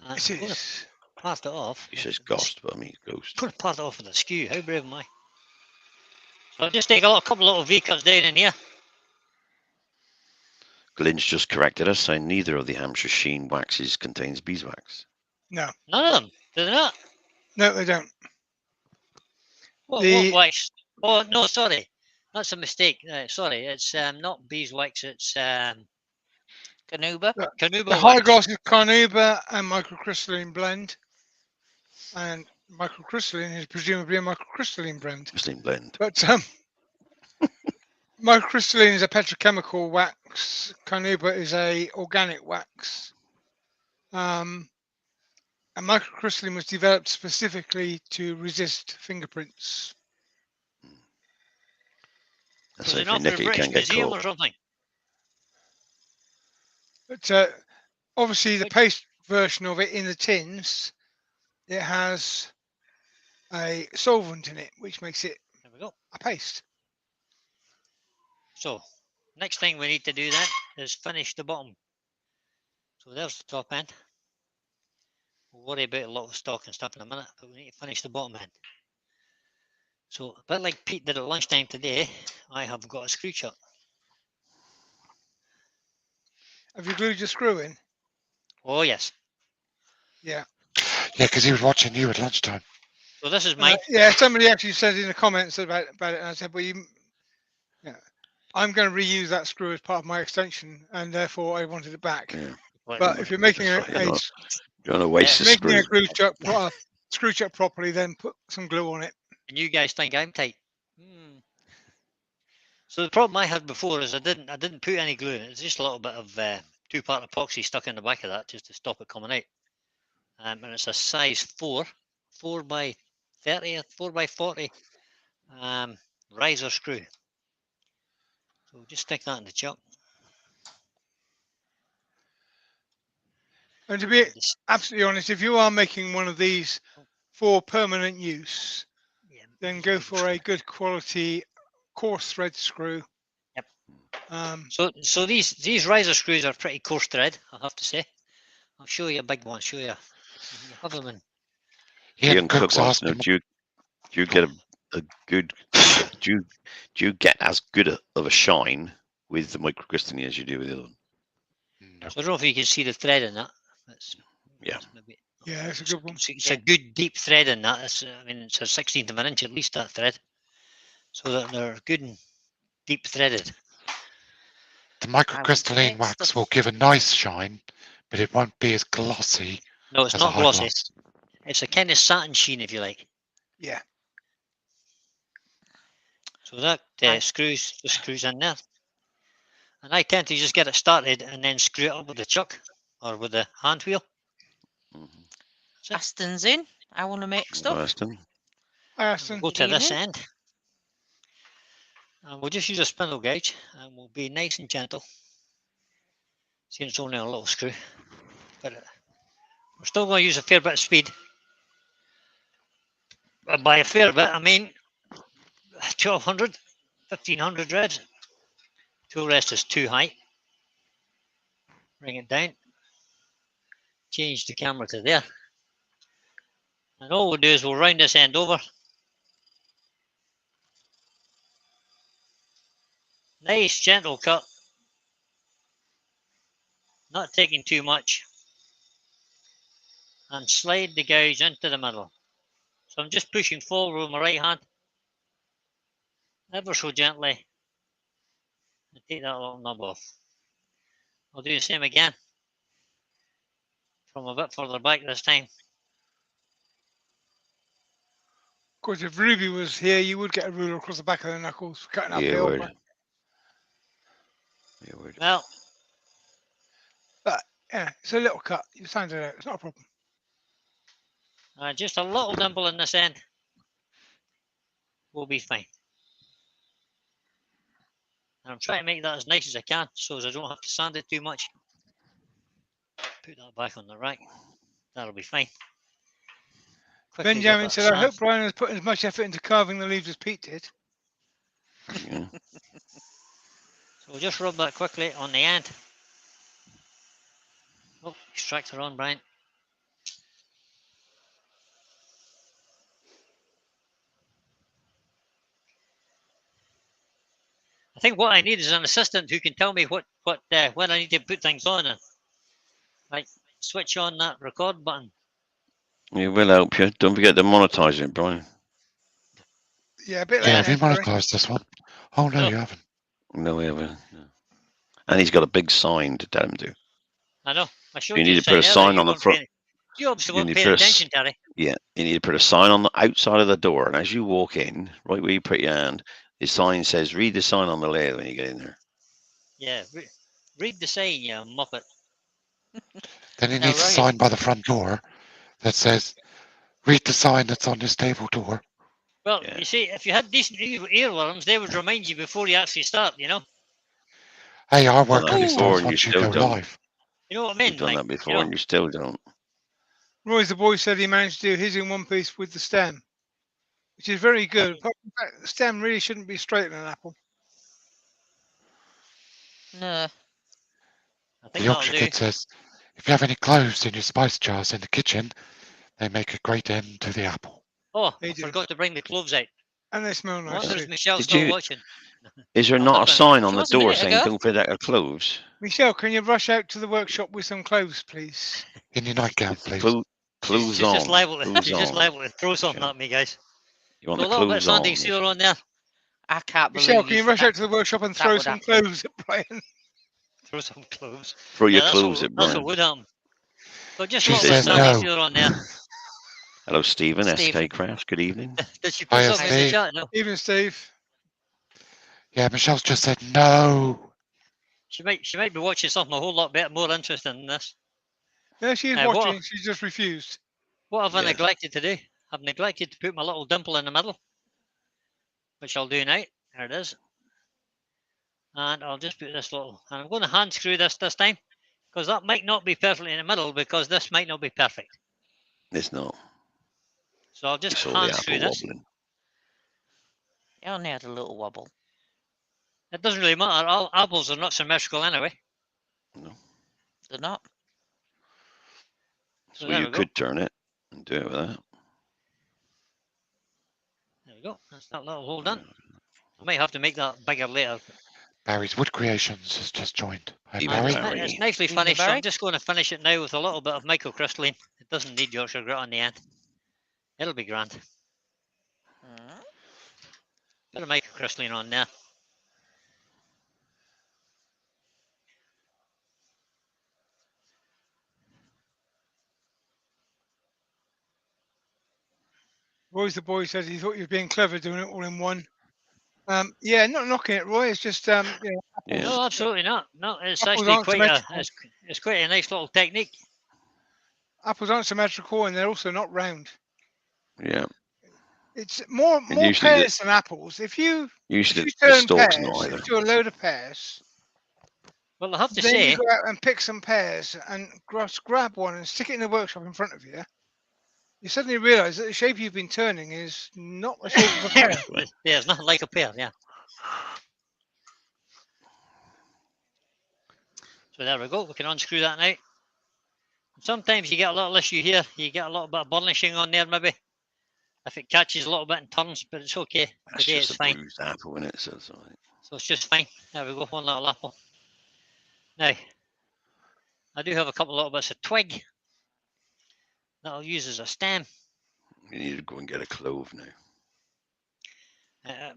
And It I'm going to is. part it off. He says with the ghost, but I mean ghost. I'm going to part it off with a skew. How brave am I? So I'll just take a couple little V-cuts down in here. Glyn's just corrected us, saying neither of the Hampshire Sheen waxes contains beeswax. No. None of them. Do they not? No, they don't. What The- wax? Oh, no, sorry. That's a mistake. Sorry, it's not beeswax. It's Canuba. carnauba The high wax. gloss is carnauba and microcrystalline blend. And microcrystalline is presumably a microcrystalline blend. Muslim blend. But microcrystalline is a petrochemical wax. Carnauba is a organic wax. And microcrystalline was developed specifically to resist fingerprints. That's Was so it if you not for nick the it, you British can't get Museum caught. or something? But obviously the paste version of it in the tins, it has a solvent in it, which makes it There we go. a paste. So next thing we need to do then is finish the bottom. So there's the top end. We'll worry about a lot of stock and stuff in a minute, but we need to finish the bottom end. So a bit like Pete did at lunchtime today, I have got a screw chuck. Have you glued your screw in? Oh yes. Yeah. Yeah, because he was watching you at lunchtime. So this is mine. Yeah, somebody actually said in the comments about it, and I said, well, yeah, I'm going to reuse that screw as part of my extension, and therefore I wanted it back. Yeah. But if you're making It's like, you don't want to waste the making screw. a screw chuck properly, then put some glue on it. And you guys think I'm tight. So the problem I had before is I didn't put any glue in it. It's just a little bit of 2-part epoxy stuck in the back of that just to stop it coming out. And it's a size 4 by 30, 4 by 40 riser screw. So we'll just stick that in the chuck. And to be absolutely honest, if you are making one of these for permanent use, then go for a good quality coarse thread screw. Yep. So these riser screws are pretty coarse thread, I have to say. I'll show you a big one. Show you. You have them in. Ian Cook's asked him. Do you get a good? Do you get as good of a shine with the microcrystalline as you do with the other one? No. So I don't know if you can see the thread in that. Yeah. Yeah, it's a good one. It's a good deep thread in that. I mean, it's a 16th of an inch at least, that thread. So that they're good and deep threaded. The microcrystalline wax will give a nice shine, but it won't be as glossy. No, it's as a not high glossy. gloss. It's a kind of satin sheen, if you like. Yeah. So that screws in there. And I tend to just get it started and then screw it up with the chuck or with the hand wheel. Aston's in. I want to make stuff. Aston. Hi, Aston. Go to this evening. end. And we'll just use a spindle gauge and we'll be nice and gentle. See, it's only a little screw. But we're still going to use a fair bit of speed. But by a fair bit, I mean 1200, 1500 reds. Tool rest is too high. Bring it down. Change the camera to there. And all we'll do is we'll round this end over. Nice gentle cut. Not taking too much. And slide the gouge into the middle. So I'm just pushing forward with my right hand. Ever so gently. And take that little knob off. I'll do the same again. From a bit further back this time. Of course, if Ruby was here, you would get a ruler across the back of the knuckles for cutting Yeah, uphill. would. Yeah, would. Well, But yeah, it's a little cut. You sound it out. It's not a problem. just a little dimple in this end. We'll be fine. And I'm trying to make that as nice as I can so as I don't have to sand it too much. Put that back on the rack. That'll be fine. Quickly Benjamin get said, that I hope sand. Brian has put as much effort into carving the leaves as Pete did. Yeah. So we'll just rub that quickly on the end. Oh, extractor on, Brian. I think what I need is an assistant who can tell me when I need to put things on and like switch on that record button. It will help you. Don't forget to monetize it, Brian. Yeah, a bit Yeah, like have you that. monetized this one? Oh, no, No. you haven't. No, we haven't. No. And he's got a big sign to tell him to. I know. I showed You you need the to put a sign sign earlier, on the weren't front. paying- You obviously You weren't need to paying put a attention, Terry. Yeah, you need to put a sign on the outside of the door, and as you walk in, right where you put your hand, the sign says, read the sign on the lid when you get in there. Yeah, read the sign, you muppet. Then he Now, needs a right. sign by the front door that says, read the sign that's on this stable door. Well, Yeah. you see, if you had decent earworms, they would remind you before you actually start, you know? Hey, I Done work that on before installs and you once you still go don't. live. You know what I mean? You've done Like, that before you know, and you still don't. Roy's the boy said he managed to do his in one piece with the stem, which is very good. But in fact, the stem really shouldn't be straight in an apple. No. I think The that'll Yorkshire do. kid says, if you have any cloves in your spice jars in the kitchen, they make a great end to the apple. Oh, They I do. forgot to bring the cloves out. And they smell nice Wonder too. if Michelle's Did still you- watching. Is there I'll not a nip in. sign on She the was a door minute saying ago. don't forget our clothes? Michelle, can you rush out to the workshop with some clothes, please? In your nightgown, It's please. clothes She's just on. liable. Clothes She's just on. liable to throw something Michelle. at me, guys. You want So a the little bit clothes Sandy on? Sewer on there. I can't Michelle, believe can you rush that, out to the workshop and that throw would some happen. clothes at Brian? Throw some clothes. Throw your Yeah, clothes at that's what Brian. would happen. So just a She little bit said Sandy no. Sewer on there. Hello, Stephen. Stephen. SK Crafts. Good evening. Did she put Hiya, something in the Steve. chat? No. Even Steve. Yeah, Michelle's just said no. She might be watching something a whole lot better, more interesting than this. No, she is What- watching. She just refused. What have I Yes. neglected to do? I've neglected to put my little dimple in the middle, which I'll do now. There it is. And I'll just put this little, and I'm going to hand screw this time, because that might not be perfectly in the middle, because this might not be perfect. It's not. So I'll You just saw the hand screw apple this. wobbling. It only had a little wobble. It doesn't really matter. All apples are not symmetrical anyway. They're not. So So there you we go. could turn it and do it with that. There we go. That's that little hole done. I might have to make that bigger later. Barry's Wood Creations has just joined. Hi, Even And Barry. it's nicely Evening, finished, so Barry. I'm just going to finish it now with a little bit of microcrystalline. It doesn't need Yorkshire grit on the end. It'll be grand. Mm. Bit of microcrystalline on there. Roy's the boy said he thought you were being clever doing it all in one. Yeah, not knocking it, Roy. It's just Yeah. No, absolutely not. No, it's Apples actually aren't quite a symmetrical. it's quite a nice little technique. Apples aren't symmetrical and they're also not round. Yeah. It's more usually the- pears than apples. If you Usually the turn stalk's pears, not if either. you do a load of pears, Well, I have to then say, you go out and pick some pears and grab one and stick it in the workshop in front of you. You suddenly realise that the shape you've been turning is not the shape of a pear. yeah, it's nothing like a pear, yeah. So there we go. We can unscrew that now. Sometimes you get a little issue here. You get a little bit of burnishing on there, maybe. If it catches a little bit and turns, but it's okay. That's Today just it's a fine. bruised apple, isn't it? So it's all right. So it's just fine. There we go. One little apple. Now, I do have a couple little bits of twig that I'll use as a stem. You need to go and get a clove now.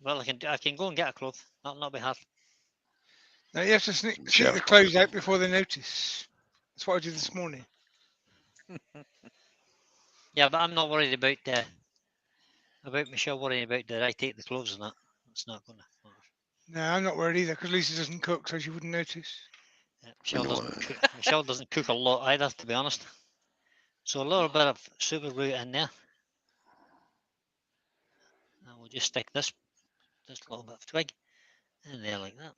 Well, I can go and get a clove. That'll not be hard. Now you have to sneak Michelle the got clothes some. out before they notice. That's what I did this morning. Yeah, but I'm not worried about Michelle worrying about did I take the clothes and that. It's not going to matter. No, I'm not worried either because Lisa doesn't cook, so she wouldn't notice. Yeah, Michelle know doesn't what? cook. Michelle doesn't cook a lot either, to be honest. So a little bit of super glue in there. And we'll just stick this little bit of twig in there like that.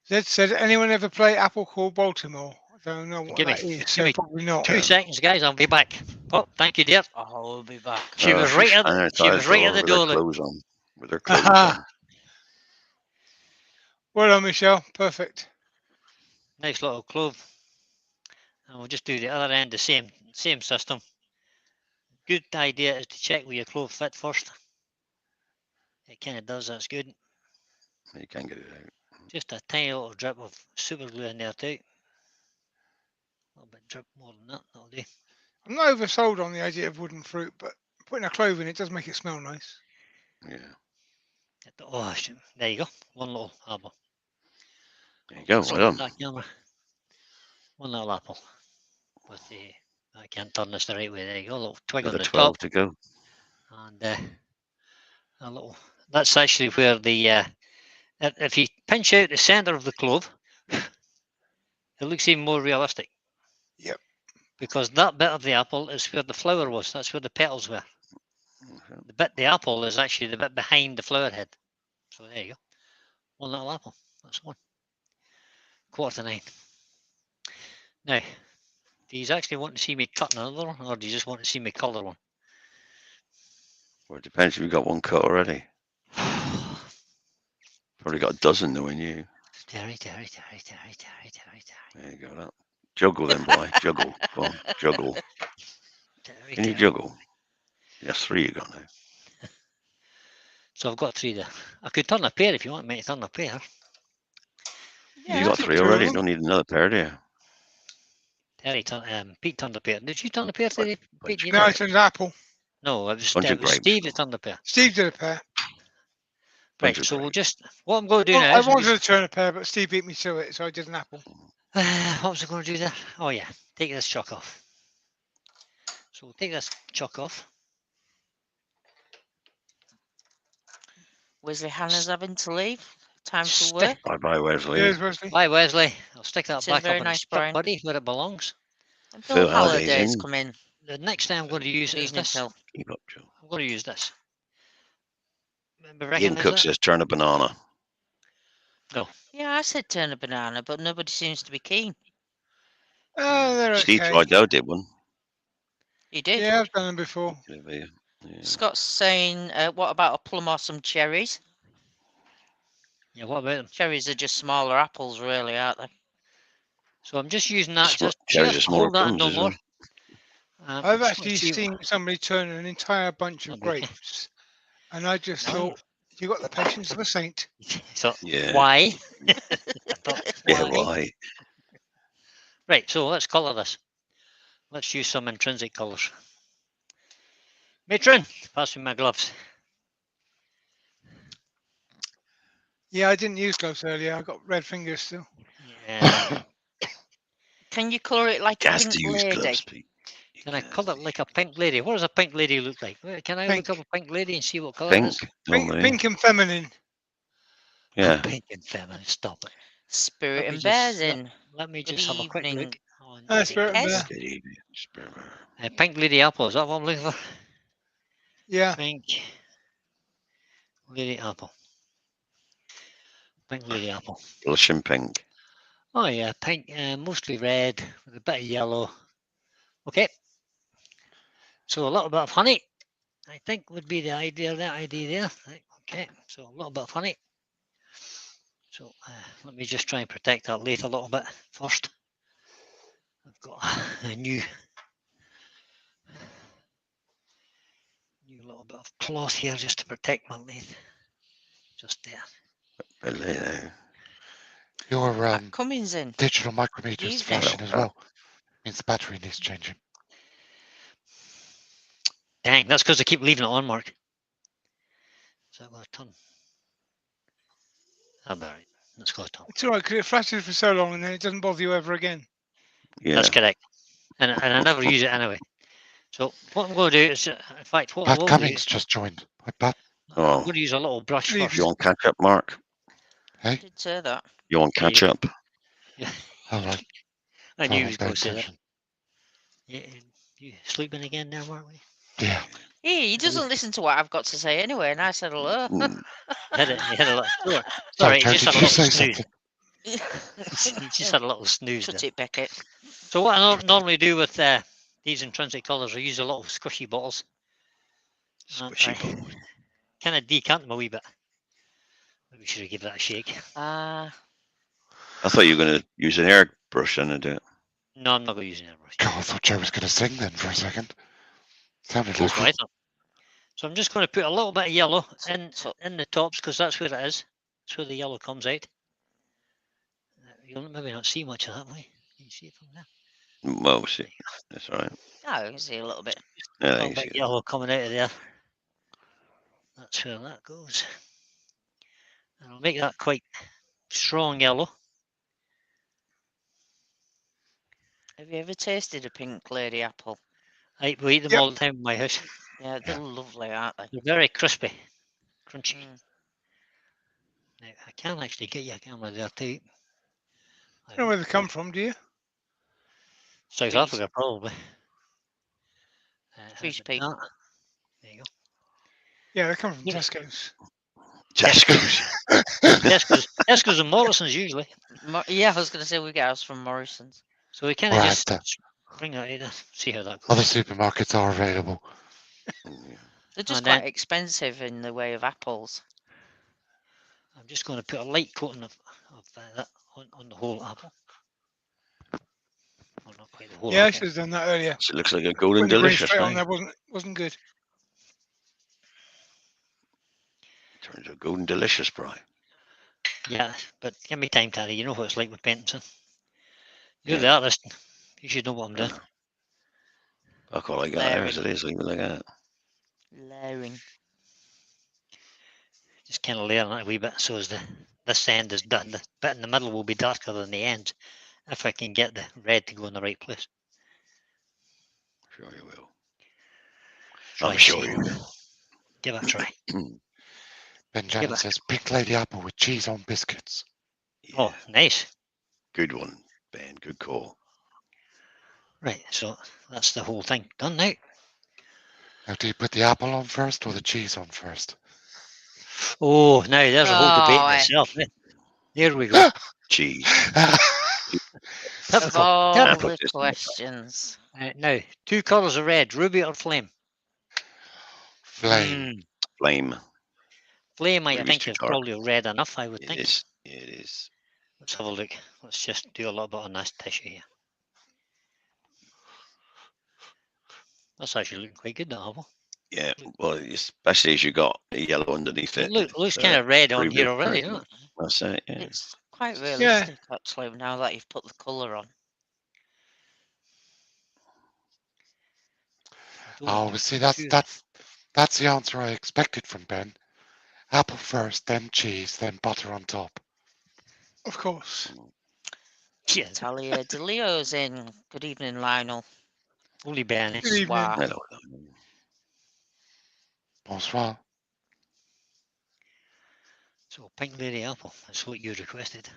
Zed said, anyone ever play Apple Core Baltimore? I don't know what Give me- that is, give so me probably not. 2 seconds, guys. I'll be back. Oh, thank you, dear. I'll be back. She was right at the door. Look. Clothes on. With her clothes Aha. on. Well done, Michelle. Perfect. Nice little clove. And we'll just do the other end, the same system. Good idea is to check with your clove fit first. It kind of does, that's good. You can't get it out. Just a tiny little drip of super glue in there too. A little bit drip more than that, that'll do. I'm not oversold on the idea of wooden fruit, but putting a clove in it does make it smell nice. Yeah. Oh, there you go. One little apple. There you go. Sorry Well about done. that camera. One little apple. With the, I can't turn this the right way. There you go. A little twig on Another the 12 top. to go. And a little, that's actually where the, if you pinch out the center of the clove, it looks even more realistic. Yep. Because that bit of the apple is where the flower was. That's where the petals were. Okay. The apple is actually the bit behind the flower head. So there you go. One little apple. That's one. 8:45. Now, do you actually want to see me cut another one, or do you just want to see me colour one? Well, it depends if you've got one cut already. Probably got a dozen knowing you. Terry. There you go. That. Juggle then, boy. Juggle. Go on. Juggle. Can you juggle? Yes, 3 you got now. So I've got 3 there. I could turn a pair if you want me to turn a pair. Yeah. You got Took 3 two of already. them. Don't need another pair, do you? Pete turned a pair. Did you turn a pair today? Pete, you No, did? it's an apple. No, it was, Bunch of grapes. Steve that turned a pair. Steve did a pair. Right, Bunch of so we'll grapes. just, what I'm going to do Well, now I is, wanted to turn a pair, but Steve beat me to it, so I did an apple. what was I going to do there? Oh yeah, take this chuck off. So we'll take this chuck off. Wesley Hannah's having to leave. Time for Stick- work. Bye-bye, Wesley. Cheers, Wesley. Bye, Wesley. I'll stick that It's back very up in nice, its spot, Brian. buddy, where it belongs. And Phil Bill Halliday's Halliday's in. come in. The next thing I'm going to use Good is evening, this. Phil. Keep up, Joe. I'm going to use this. Remember, Ian Cook says turn a banana. Yeah, I said turn a banana, but nobody seems to be keen. They're Steve okay. tried out, did one. You did. Yeah, I've done them before. Yeah. Scott's saying, what about a plum or some cherries? Yeah, what about them? Cherries are just smaller apples, really, aren't they? So I'm just using that. Just Cherries are smaller hold that plums, no isn't more. it? I've just actually want to see- seen somebody turn an entire bunch of That'd be okay. grapes, and I just No. thought, you got the patience of a saint. So Yeah. why? I thought, Yeah, why? why? Right, so let's colour this. Let's use some intrinsic colours. Matron, pass me my gloves. Yeah, I didn't use gloves earlier. I got red fingers still. Yeah. Can you colour it like a Gas pink to use lady? gloves, Pete. Can I colour it like a pink lady? What does a pink lady look like? Can I Pink. look up a pink lady and see what colour it is? Pink. Pink, Only. pink and feminine. Yeah. Pink and feminine, stop it. Spirit Let me and Bears just- in. Let me Good just have a quick evening. look on Spirit and Kes? Bear. Good evening, Spirit. Pink Lady Apple, is that what I'm looking for? Yeah. Pink Lady Apple. Pink Lady Apple. Blushing pink. Oh yeah, pink, mostly red with a bit of yellow. Okay. So a little bit of honey, I think would be the idea there. Right, okay, so a little bit of honey. So let me just try and protect that lid a little bit first. I've got a new little bit of cloth here just to protect my lid. Just there. Your Pat Cummins in. digital micrometer is Evening. flashing as well. Means the battery needs changing. Dang, that's because I keep leaving it on, Mark. So I've got a ton. About right. Let's go a ton. It's all right, because it flashes for so long and then it doesn't bother you ever again. Yeah. That's correct. And I never use it anyway. So what I'm going to do is, in fact, what I Pat will Cummings do, just joined. Hi, Pat. I'm Oh. going to use a little brush Leave first. You want catch up, Mark? Hey, Did say that. You want catch up? all right. I knew he was Pay going to say that. attention. Yeah, you sleeping again now, Mark? Yeah. He doesn't listen to what I've got to say anyway, and I said hello. Mm. He had a little. Sorry, Sorry, Joe, he just did had a you little say snooze. something? He just had a little snooze Shut there. it, Beckett. So what I normally do with these intrinsic colours, I use a little squishy bottles. Squishy ball. Kind of decant them a wee bit. Maybe should have given that a shake. I thought you were going to use an airbrush and do it. No, I'm not going to use an airbrush. God, I thought Joe was going to sing then for a second. Sounded That's like what I it. thought. So I'm just going to put a little bit of yellow So- in the tops because that's where it is. That's where the yellow comes out. You'll maybe not see much of that way. Can you see it from there? Well, we'll see. That's all right. Oh, you can see a little bit. Yeah, A there little you bit see of it. yellow coming out of there. That's where that goes. And I'll make that quite strong yellow. Have you ever tasted a pink lady apple? We eat them Yep. all the time in my house. Yeah, they're lovely, aren't they? They're very crispy, crunchy. Mm. Now, I can actually get you a camera there too. I don't know where they come from, do you? South Trees. Africa, probably. Trees, but Pete. that- There you go. Yeah, they come from Yeah. Tesco's. Tesco's. Tesco's and Morrison's usually. Yeah, I was going to say we get ours from Morrison's. So we kind of Right, just the bring that in, see how that other goes. supermarkets are available. Yeah. They're just And then quite expensive in the way of apples. I'm just going to put a light coating of that on the whole apple. Well, not quite the whole Yeah, I apple. should have done that earlier. So it looks like a golden Putting the green delicious straight on now. there wasn't good. Turns out golden delicious, Bri. Yeah, but give me time, Terry. You know what it's like with Benton. You're Yeah. the artist. You should know what I'm I doing. know. I quite like that there as Layering. it is, leave it like that. Layering. Just kind of layering it a wee bit so as this end is done. The bit in the middle will be darker than the end if I can get the red to go in the right place. Sure you will. Try I'm and sure see. you will. Give it a try. Ben Janet says, pink lady apple with cheese on biscuits. Yeah. Oh, nice. Good one, Ben. Good call. Right, so that's the whole thing done now. Now, do you put the apple on first or the cheese on first? Oh, now there's a whole debate in Oh, itself. There we go. Cheese. of Typical. all Typical. the questions. Now, two colours of red, ruby or flame? Flame. Flame. Flame, I Ruby's think, too is dark. probably red enough, I would It think. is. It is. Let's have a look. Let's just do a little bit on this tissue here. That's actually looking quite good, that apple. Yeah. Well, especially as you got a yellow underneath It it. looks it's, kind of red on ruby here or already, purple. isn't it? That's it. Yeah. It's quite realistic, actually, now that you've put the colour on. I don't Oh, want well, to see, put too- that's the answer I expected from Ben. Apple first, then cheese, then butter on top. Of course. Yeah, Talia De Leo's in. Good evening, Lionel. only Ben. Good evening. Wow. Hello. Bonsoir. So, pink lady apple. That's what you requested.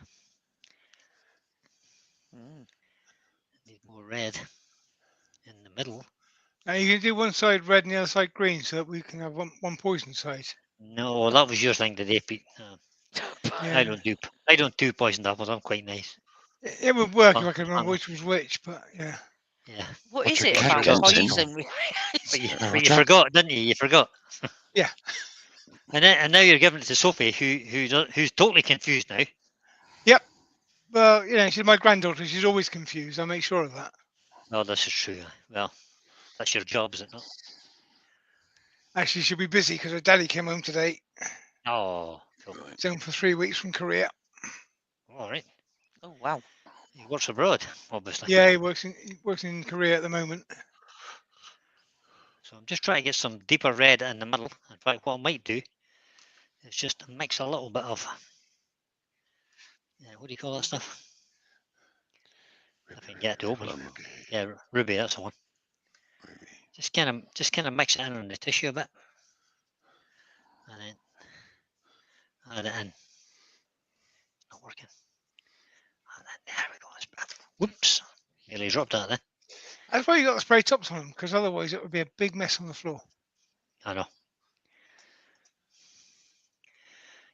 Mm. Need more red in the middle. Now you can do one side red and the other side green so that we can have one poison side. No, that was your thing today, Pete. Yeah. I don't do poisoned apples. I'm quite nice. It would work if But I could remember which was which, but yeah. Yeah, What What's is your it cat about doing? poison? but you, Yeah, but you Roger. forgot, didn't you? You forgot. Yeah. And now you're giving it to Sophie, who's totally confused now. Well, she's my granddaughter. She's always confused. I make sure of that. Oh, this is true. Well, that's your job, is it not? Actually, she'll be busy because her daddy came home today. Oh, cool. Right. He's home for 3 weeks from Korea. All right. Oh, wow. He works abroad, obviously. Yeah, he works in Korea at the moment. So I'm just trying to get some deeper red in the middle. In fact, what I might do is just mix a little bit of, what do you call that stuff? If I can get it to open. Plum. Yeah, ruby, that's the one. Ruby. Just kind of mix it in on the tissue a bit, and then add it in. Not working. And then, there we go. That's better. Whoops! Nearly dropped that then. That's why you got the spray tops on them, because otherwise it would be a big mess on the floor. I know.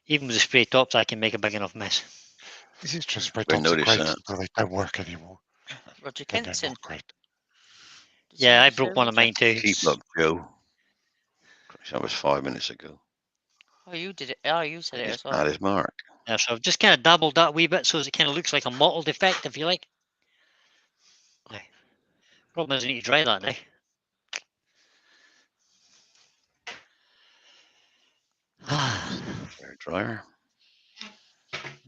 Even with the spray tops, I can make a big enough mess. This is true. Just spray Didn't tops are notice great that. until they don't work anymore. Roger Then they're Kenton. not great. Does Yeah, I somebody broke say one of Roger? mine too. Keep up, Joe. That was 5 minutes ago. Oh, you did it. Oh, you said it It's as well. at his mark. Yeah, so I've just kind of dabbled that a wee bit so as it kind of looks like a mottled effect, if you like. Now, problem is I need to dry that now. Hair dryer.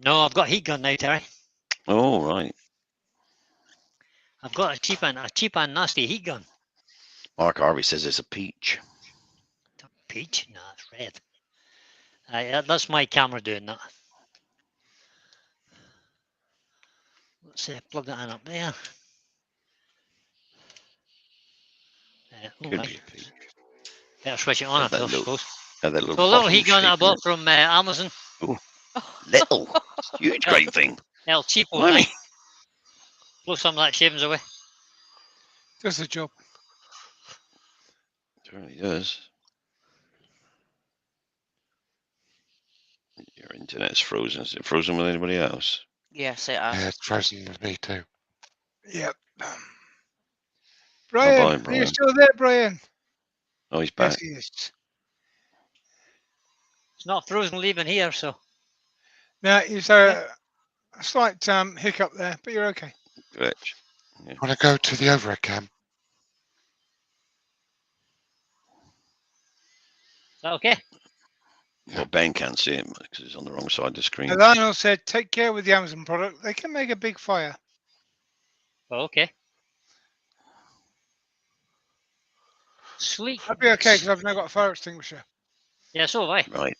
No, I've got a heat gun now, Terry. Oh, right. I've got a cheap and nasty heat gun. Mark Harvey says it's a peach. Peach? No, it's red. That's my camera doing that. Let's plug that in up there. Could Right. be a peach. Better switch it on, Had that I little- suppose. Had that little So a little bottle heat gun I shape in bought it. from Amazon. Little. Huge, great thing. El cheapo Blimey. thing. Blow some of that shavings away. Does the job. Certainly does. Your internet's frozen. Is it frozen with anybody else? Yes, it Yeah, has. it's frozen with me too. Yep. Bye-bye, Brian, are you Brian. still there, Brian? Oh, he's Yes, back. he is. It's not frozen leaving here, so Now, it's a slight hiccup there, but you're okay. Glitch. Want to go to the overhead cam? is that okay? Well, Ben can't see him because he's on the wrong side of the screen. Now, Lionel said, take care with the Amazon product. They can make a big fire. Oh, okay. Sleek. I'd be okay because I've now got a fire extinguisher. Yeah, so have I. Right.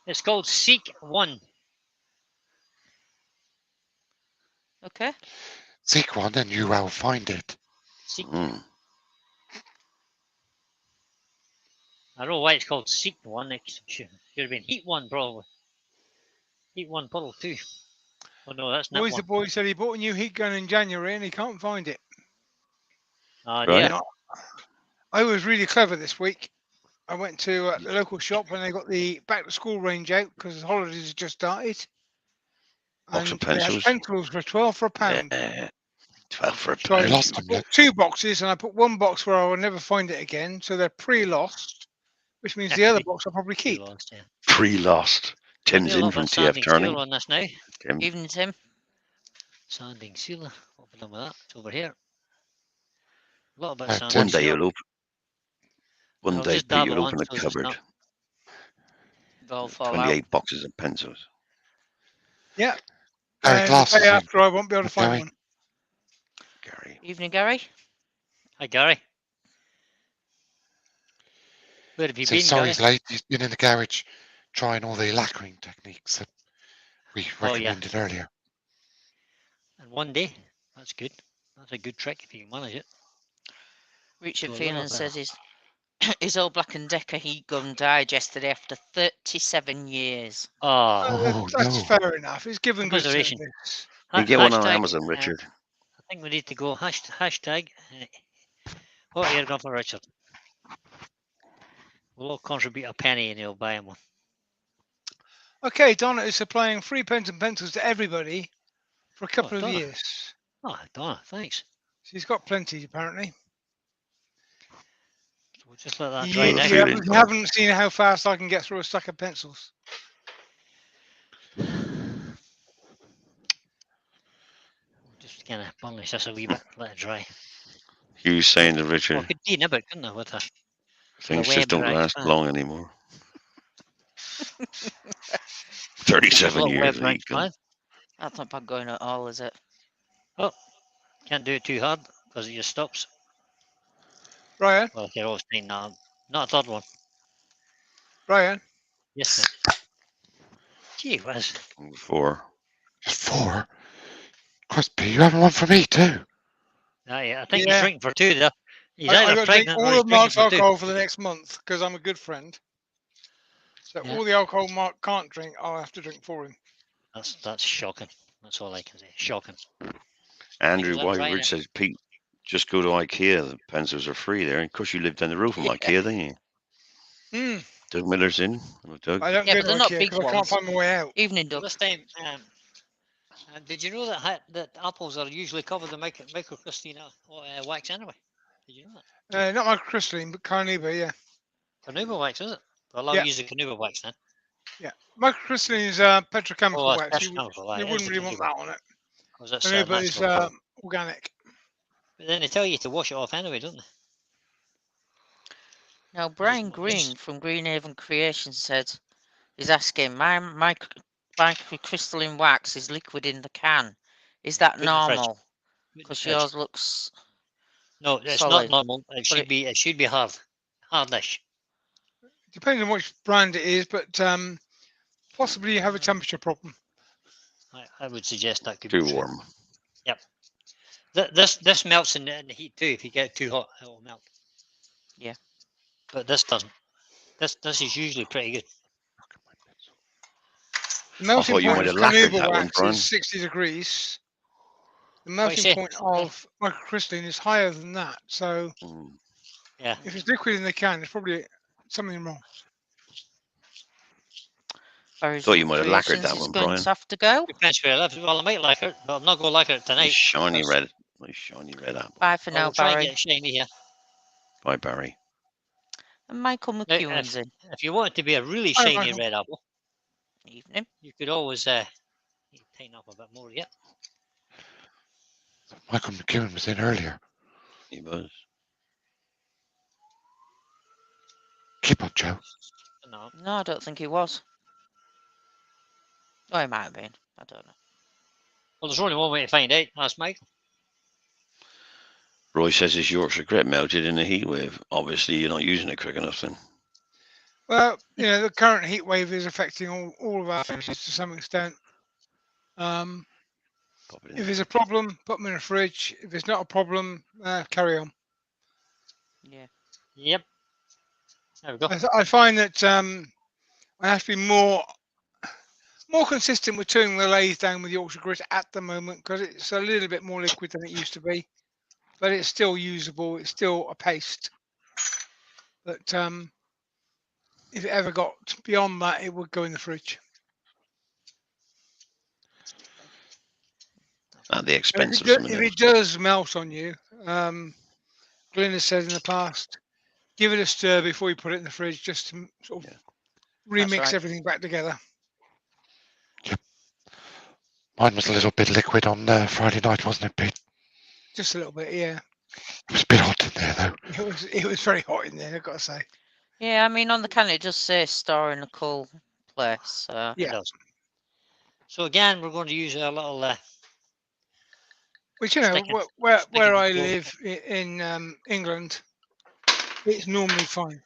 It's called Seek 1. Okay. Seek one and you will find it. Seek. Mm. I don't know why it's called Seek 1. It should have been Heat 1, probably. Heat 1 Puddle 2. Oh, no, that's not Boys, one. the boy said he bought a new heat gun in January and he can't find it. Oh, Right. dear. Now, I was really clever this week. I went to the local shop and they got the back to school range out because the holidays had just started. Box of And they had pencils. pencils for 12 for a pound. 12 for a So I You pound. lost them, bought look. 2 boxes and I put one box where I will never find it again. So they're pre-lost, which means the other box I'll probably keep. Lost, yeah. Pre-lost. Tim's Do a in little from bit TF sanding Turning. seal on this now. Tim. Evening, Tim. Sanding sealer. What have we done with that? It's over here. A little bit Oh, of Tim. sanding One day seal. you'll open. One I'll day just Pete, dab you'll it on open a so it's cupboard. not- They'll fall out. 28 boxes of pencils. Yeah. Gary And the glasses day in. after I won't be able to find Gary. one. Gary. Evening, Gary. Hi, Gary. Where have you Says been, sorry Gary? he's late. He's been in the garage trying all the lacquering techniques that we Oh, yeah. recommended earlier. And one day. That's good. That's a good trick if you can manage it. Richard So a little Phelan bit says of- his his old Black and Decker heat gun died yesterday after 37 years. Oh, Oh, That's no. fair enough. It's given good Commiseration. service. You can get one on hashtag, Amazon, Richard. I think we need to go hashtag. What air gun for Richard? We'll all contribute a penny and he'll buy him one. Okay, Donna is supplying free pens and pencils to everybody for a couple of Donna. years. Oh, Donna, thanks. She's got plenty, apparently. So we'll just let that You, dry Well, now. if you you're haven't, in- you haven't seen how fast I can get through a stack of pencils. We'll just kind of burnish this a wee bit, let it dry. Hugh's saying to Well, I Richard, could clean a bit, couldn't I, with a things web just don't dry last span. long anymore. a 37 little years web of dry heat gun. span. That's not bad going at all, is it? Can't do it too hard because it just stops. Brian, Well, you're always saying that. Not a third one. Brian, Yes, mate. Gee whiz. 4. Just 4? Crispy, you having one for me too? Yeah, I think Yeah. he's drinking for 2 there. He's I either got to drink pregnant or all he's of Mark's drinking for 2. alcohol for the next month because I'm a good friend. So Yeah. all the alcohol Mark can't drink, I'll have to drink for him. That's shocking. That's all I can say. Shocking. Andrew Is that right, Wyridge says, Pete, just go to IKEA. The pencils are free there. And of course, you lived on the roof of Yeah. IKEA, didn't you? Hmm. Doug Miller's in. Hello, Doug. I don't Yeah, go but to they're not IKEA big because I can't ones. find my way out. Evening, Well, Doug. this time, did you know that apples are usually covered in microcrystalline wax anyway? Did you know that? Not my crystalline, but carnauba, yeah. Carnauba wax, is it? Well, I'll Yeah. use the carnauba wax then. Microcrystalline is petrochemical Oh, wax. that's You chemical. Aye, it is wouldn't the really want carnauba. that on it. Because that's Carnauba is natural. organic. But then they tell you to wash it off anyway, don't they? Now, Brian much. Green from Greenhaven Creation said, he's asking, my microcrystalline wax is liquid in the can. Is that Put in the fridge. normal? Put in the Because fridge. yours looks No, it's solid. not normal. It should be hard, hardish. Depends on which brand it is, but possibly you have a temperature problem. I would suggest that could be Too true. warm. This melts in the heat too. If you get it too hot, it will melt. Yeah. But this doesn't. This is usually pretty good. The melting thought you point might of have lacquered carnauba that one, wax Brian. is 60 degrees. The you melting say? point of microcrystalline is higher than that. So Mm. Yeah. if it's liquid in the can, there's probably something wrong. Thought you might have lacquered that It's one, going Brian. to have to go. Depends where I live. Well, I might like it, but I'm not going to like it Nice tonight. shiny because red. Nice shiny red apple. Bye for now, We'll try and Barry. get shiny here. Bye, Barry. And Michael Now, McEwen's in. if you want it to be a really Hi, shiny Michael. red apple, Evening. you could always tighten up a bit more. Yeah. Michael McEwen was in earlier. He was. Keep up, Joe. No. No, I don't think he was. Oh, he might have been. I don't know. Well, there's only one way to find out. Ask Michael. Roy says his Yorkshire grip melted in a heat wave. Obviously, you're not using it quick enough then. Well, the current heat wave is affecting all of our finishes to some extent. Pop it in. If there's a problem, put them in a fridge. If it's not a problem, carry on. Yeah. Yep. There we go. I find that I have to be more consistent with turning the lathe down with Yorkshire grit at the moment because it's a little bit more liquid than it used to be, but it's still usable. It's still a paste. But if it ever got beyond that, it would go in the fridge. At the And expense of if something else. it does melt on you, Glenn has said in the past, give it a stir before you put it in the fridge, just to sort of remix right. everything back together. Mine was a little bit liquid on Friday night, wasn't it, Pete? Just a little bit, yeah. It was a bit hot in there, though. It was very hot in there, I've got to say. Yeah, I mean, on the can it does say store in a cool place. So. Yeah. It does. So again, we're going to use a little. Which Sticking- where sticking I the live in England, it's normally fine.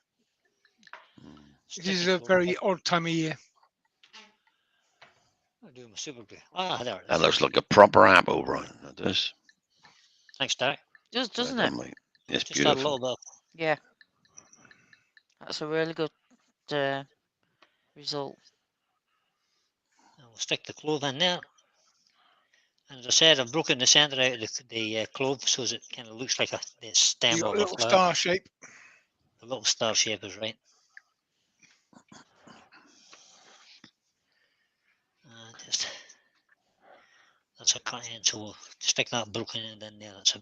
It is a very odd time of year. I'll do my super glue. Ah, there it That is. looks like a proper apple, Brian. That does. Thanks, Derek. Doesn't Well it? done, mate. It's Just add a beautiful. little bit. Yeah. That's a really good result. And we'll stick the clove in there. And as I said, I've broken the centre out of the clove so it kind of looks like the stem You got of a a little flower. star shape. The little star shape is right. And just that's a cut in, so we'll stick that broken end in there. It's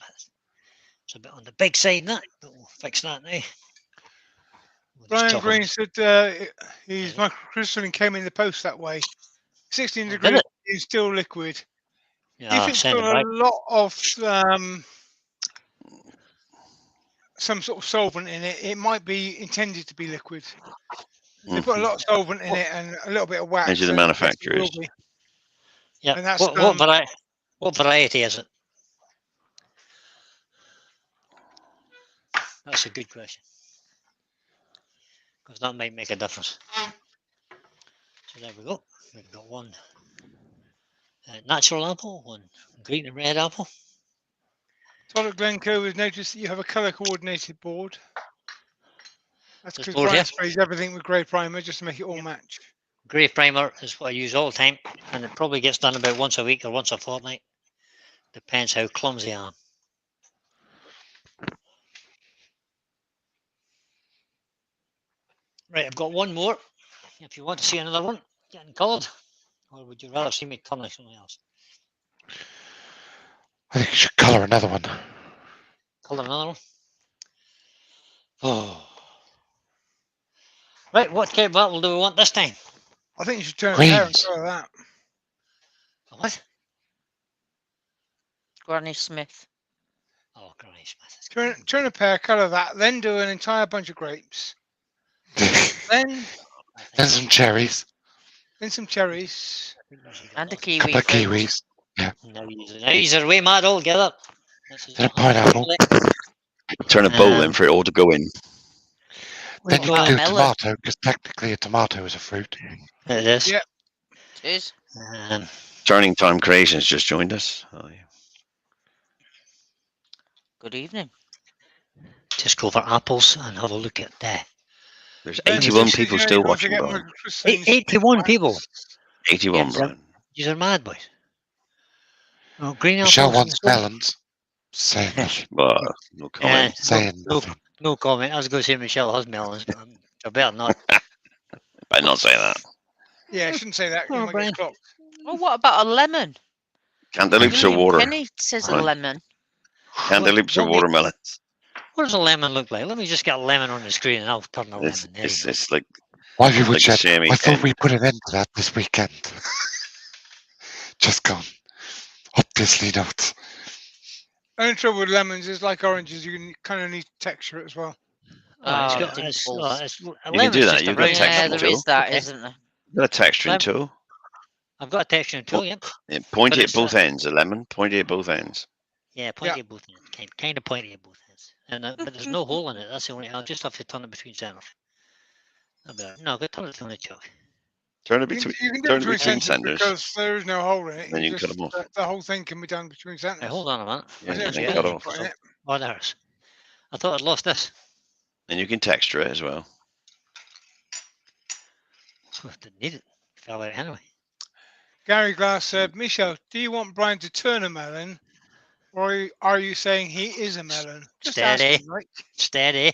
a bit on the big side, that, but we'll fix that now. We'll just Brian chop Green it. said his microcrystalline came in the post that way. 16 Oh, did degrees it? is still liquid. Yeah, If it's send it got back. a lot of some sort of solvent in it, it might be intended to be liquid. If they put a lot of solvent in it and a little bit of wax, Measure the then yes, it manufacturers. will be. Yeah. And that's What variety is it? That's a good question. Because that might make a difference. So there we go. We've got one natural apple, one green and red apple. Todd at Glencoe has noticed that you have a colour coordinated board. That's This because board Brian here? sprays everything with grey primer just to make it all match. Grey primer is what I use all the time, and it probably gets done about once a week or once a fortnight. Depends how clumsy I am. Right, I've got one more. If you want to see another one, getting coloured, or would you rather see me colour something else? I think you should colour another one. Colour another one. Oh. Right, what kind of bottle do we want this time? I think you should turn a pair and Greens. colour that. What? Granny Smith. Oh, Granny Smith. Turn a pear, colour that, then do an entire bunch of grapes. Then And some cherries. some cherries. And a A kiwi. couple of fruit. kiwis. Now he's way mad altogether. This is And a pineapple. Turn a bowl in for it all to go in. Then you What can about do a melon? tomato, because technically a tomato is a fruit. It is. Yeah. It is. Turning Time Creations just joined us. Oh, yeah. Good evening. Just go for apples and have a look at that. There's Ben 81 says people he still wants to watching, get Brian. microcrystalline 81 people. 81, Yes. Brian. These are mad boys. Oh, green Michelle apples. wants melons. Saying nothing. Well, no comment. Saying nothing. No comment. I was going to say Michelle has melons, but I better not. Better not say that. Yeah, I shouldn't say that. Oh, You might Brian. get clocked. Well, what about a lemon? Cantaloupes or William water? Kenny says a Right. lemon. Cantaloupes or What watermelons? does a lemon look like? Let me just get a lemon on the screen and I'll turn a It's lemon. There you go. it's like Wifey would like a said, shaming I thought pen. we put an end to that this weekend. Just gone. Obviously not. Only trouble with lemons is like oranges, you kind of need to texture it as well. Oh, it's Oh, got dimples. a You can lemon's do that. just a You've got round. texture Yeah, there is that, Okay. isn't there? Got a texturing Lem- tool. I've got a texture tool, yep. Yeah, pointy But at it's, both ends. A lemon, pointy at both ends. Yeah, pointy at both ends. Kind of pointy at both ends. And but there's no hole in it. That's the only. I'll just have to turn it between centers. No, I've got to turn it on the chuck. Turn it You can, between. you can do Turn it it between between centers centers. because there is no hole in it. Then you You cut just, 'em off. the whole thing can be done between Hey, centers. hold on a minute. Yeah, I and think then cut off. putting it. Oh, there's. I thought I'd lost this. And you can texture it as well. I didn't need it. Fell out anyway. Gary Glass said, Michelle, do you want Brian to turn a melon, or are you saying he is a melon? Just Steady. asking, right? Steady.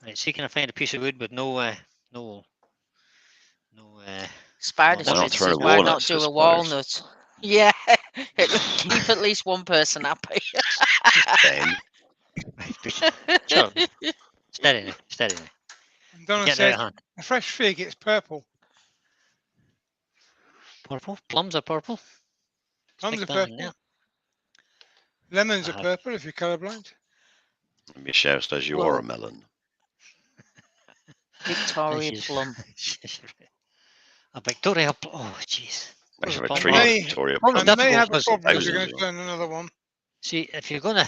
Right, see, can I find a piece of wood with no. Spider Why not Smith throw says, the why not walnuts do for a spiders? walnut? Yeah, it would keep at least one person happy. Then Sure. Steady now. Steady now. And Donna Getting out said, of hand. a fresh fig, it's purple. Purple. Plums are purple. Plums Stick are that in purple. there. Lemons are Uh-huh. purple if you're colourblind. Michelle says you are a melon. Victoria She's- Plum. A Victoria Plum. Oh, jeez. I have a Plum tree are- May- Victoria Plum I are Plum. may difficult have a because- problem if thousands you're going of to them. turn another one. See, if you're gonna,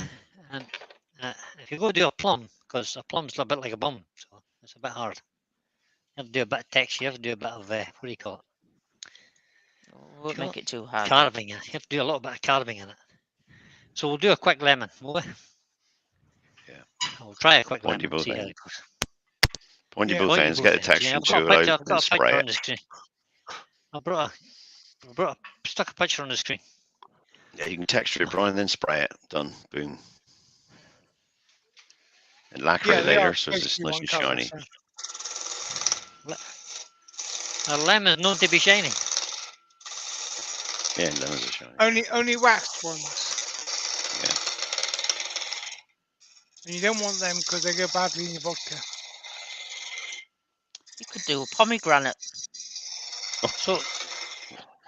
if you go do a plum, because a plum's a bit like a bum, so it's a bit hard. You have to do a bit of texture. You have to do a bit of what do you call it? Won't make it too hard. Carving. You have to do a little bit of carving in it. So we'll do a quick lemon, will we? Yeah. We'll try a quick Pointy lemon. both See how ends. it goes. Pointy Yeah. both Pointy ends. both Get the ends. texture I've got a tool picture. out I've got and a picture spray on it. the screen. Stuck a picture on the screen. Yeah, you can texture it, Brian, then spray it. Done. Boom. And lacquer it they are later so supposed it's to be nice one and colour, shiny. so. A lemon's known to be shiny. Yeah, lemons are shiny. Only waxed ones. And you don't want them because they go badly in your vodka. You could do a pomegranate. So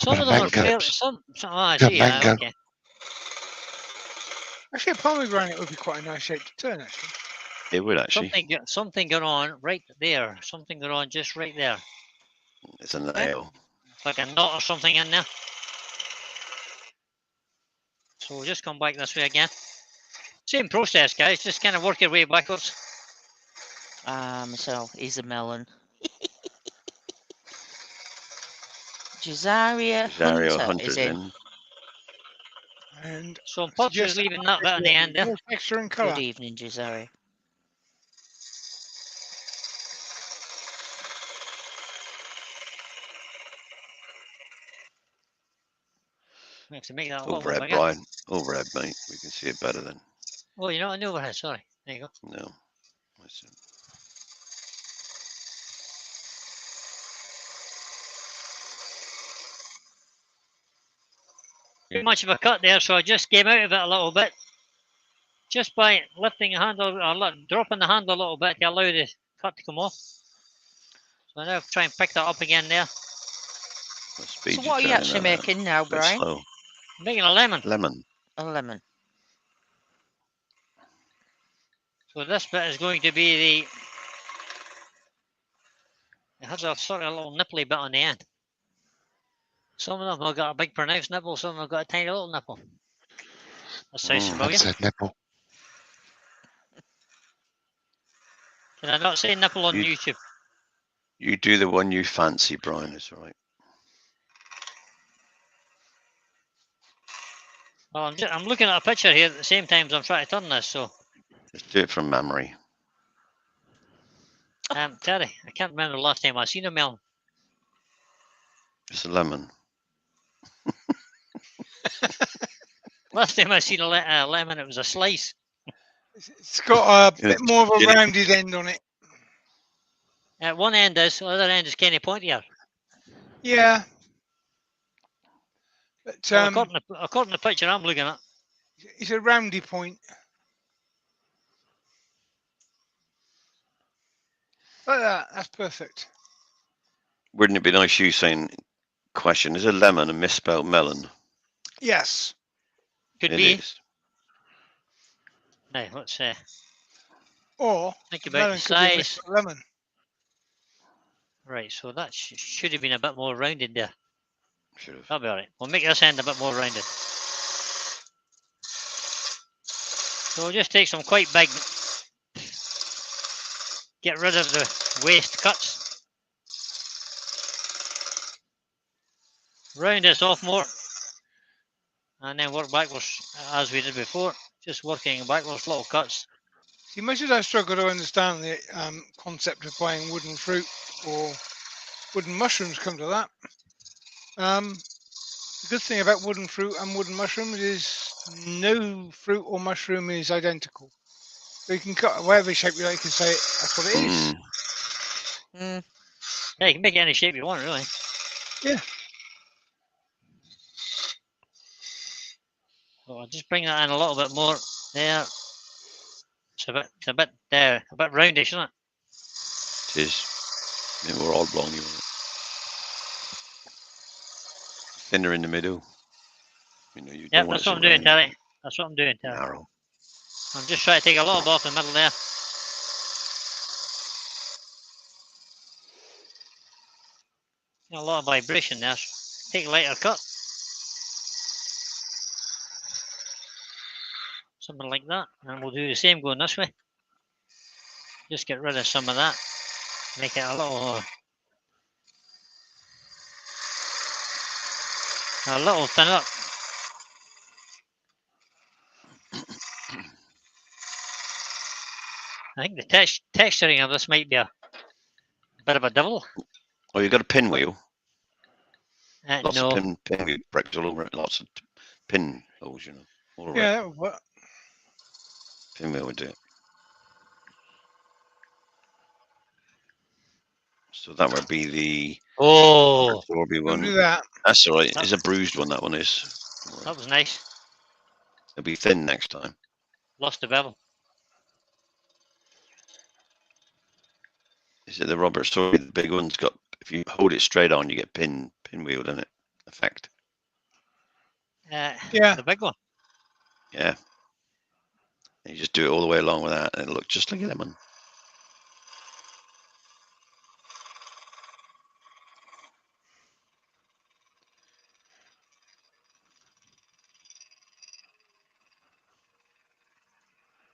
some of them are mango. fair. I Yeah, see. mango. Okay. Actually, a pomegranate would be quite a nice shape to turn, actually. It would actually. Something going on right there. Something going on just right there. It's a nail. Like a knot or something in there. So we'll just come back this way again. Same process, guys. Just kind of work your way backwards. Myself, he's a melon. Jazaria Zario Hunter is in. And So I'm purposely leaving that bit on the end there. more texture and Good colour. evening, Jazaria. We have to make that a little bit Overhead, bigger. Brian. Overhead, mate. We can see it better than. Oh, you're not on the overhead. Sorry. There you go. No. Listen. Too much of a cut there, so I just came out of it a little bit. Just by lifting the handle or dropping the handle a little bit to allow the cut to come off. So now try and pick that up again there. What speed So what are you turning actually that at? making now, Bit Brian? slow. Making a lemon. Lemon. A lemon. So this bit is going to be it has a sort of a little nipply bit on the end. Some of them have got a big pronounced nipple, some have got a tiny little nipple. That sounds familiar. That's a nipple. Can I not say nipple on You- YouTube? You do the one you fancy, Brian. It's all right. Well, I'm looking at a picture here at the same time as I'm trying to turn this, so Just do it from memory. Terry, I can't remember the last time I seen a melon. It's a lemon. Last time I seen a lemon, it was a slice. It's got a Yeah, bit more of a get it. rounded end on it. At one end is, the other end is kind of pointier. Yeah. But Well, according to the picture I'm looking at, It's a roundy point. Like that. That's perfect. Wouldn't it be nice you saying, question, is a lemon a misspelled melon? Yes. Could It be. is. Now, let's Or think a about the melon could be a size. misspelled lemon. Right, so that should have been a bit more rounded there. Should have. That'll be all right. We'll make this end a bit more rounded. So we'll just take some quite big, get rid of the waste cuts. Round this off more. And then work backwards as we did before. Just working backwards, little cuts. See, much as I struggle to understand the concept of buying wooden fruit or wooden mushrooms, come to that. The good thing about wooden fruit and wooden mushrooms is no fruit or mushroom is identical. So you can cut whatever shape you like and say that's what it is. Yeah, you can make it any shape you want, really. Yeah. So I'll just bring that in a little bit more there. It's a bit roundish, isn't it? It is. Yeah, more oblong. You want it. Thinner in the middle. You know, you Yeah, don't want that's it what so I'm doing, round, Terry. That's what I'm doing, Terry. narrow. I'm just trying to take a little bit off the middle there. A lot of vibration there. Take a lighter cut. Something like that. And we'll do the same going this way. Just get rid of some of that. Make it a little thinner. I think the texturing of this might be a bit of a devil. Oh, you got a pinwheel? Lots No. of pinwheel bricks all over it. Lots of pin holes, you know. All over Yeah, it. that would work. Pinwheel would do it. So that would be the Oh, Thorby Don't do one. that. That's all right. It's a bruised one, that one is. that was nice. It'll be thin next time. Lost the bevel. Is it the Robert Story? The big one's got, if you hold it straight on, you get pinwheeled in it. Effect. Yeah. The big one. Yeah. And you just do it all the way along with that, and it'll look just like a lemon.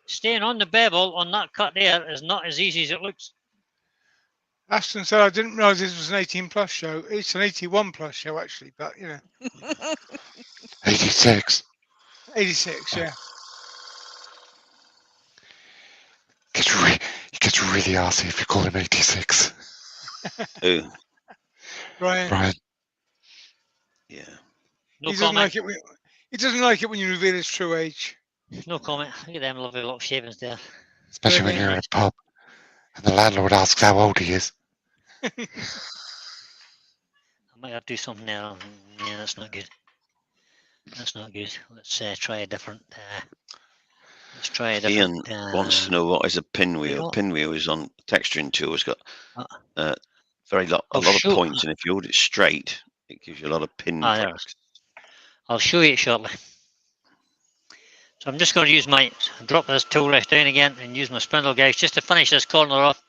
Staying on the bevel on that cut there is not as easy as it looks. Ashton said I didn't realise this was an 18 plus show. It's an 81 plus show actually, but you know. 86. 86, yeah. He gets really arsy if you call him 86. Who? Brian. Yeah. No He doesn't comment. like it. He doesn't like it when you reveal his true age. No comment. Look at them lovely little shavings there. Especially when you're in a pub and the landlord asks how old he is. I might have to do something there. Yeah, that's not good. That's not good. Let's try a different. Let's try a different. Ian wants to know what is a pinwheel. wheel. Pinwheel is on texturing tool. It's got a I'll lot of show- points, and if you hold it straight, it gives you a lot of pin Ah, there it pricks. I'll show you it shortly. So I'm just going to use drop this tool rest down again and use my spindle gouge just to finish this corner off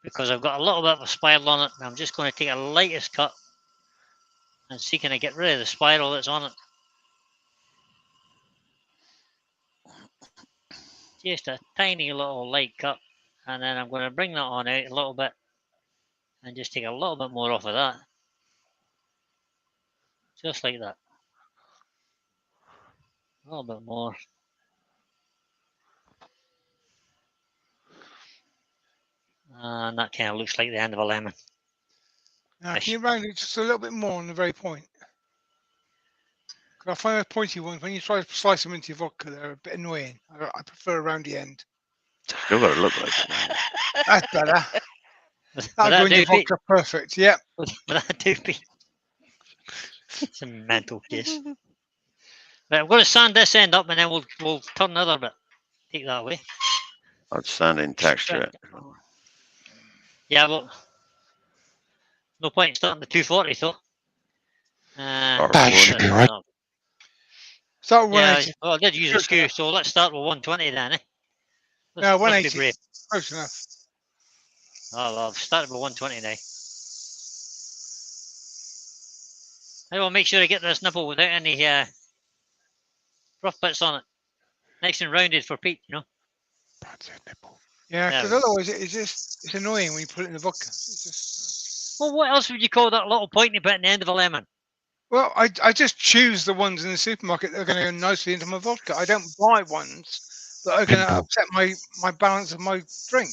because I've got a little bit of a spiral on it. And I'm just going to take a lightest cut and see can I get rid of the spiral that's on it. Just a tiny little light cut, and then I'm going to bring that on out a little bit and just take a little bit more off of that. Just like that. A little bit more. And that kind of looks like the end of a lemon. Now, can you round it just a little bit more on the very point? Because I find those pointy ones, when you try to slice them into your vodka, they're a bit annoying. I prefer around the end. Still got to look like it. That's better. That'll go in your vodka perfect. Yep. With that doopy. It's a mental case. Right, I'm going to sand this end up and then we'll turn the other bit. Take that away. Outstanding texture. Yeah, well, no point in starting the 240 though. That should be right. Start with Yeah, 180. well, I did use a Close skew, enough. so let's start with 120 then, eh? No, Let's be 180. brave. Close enough. Oh, well, I've started with 120 now. I will make sure I get this nipple without any rough bits on it. Nice and rounded for Pete, you know. Yeah, There because we go. otherwise it's annoying when you put it in the vodka. It's just, Well, what else would you call that little pointy bit at the end of a lemon? well, I just choose the ones in the supermarket that are going to go nicely into my vodka. I don't buy ones that are going to Pimple. upset my balance of my drink.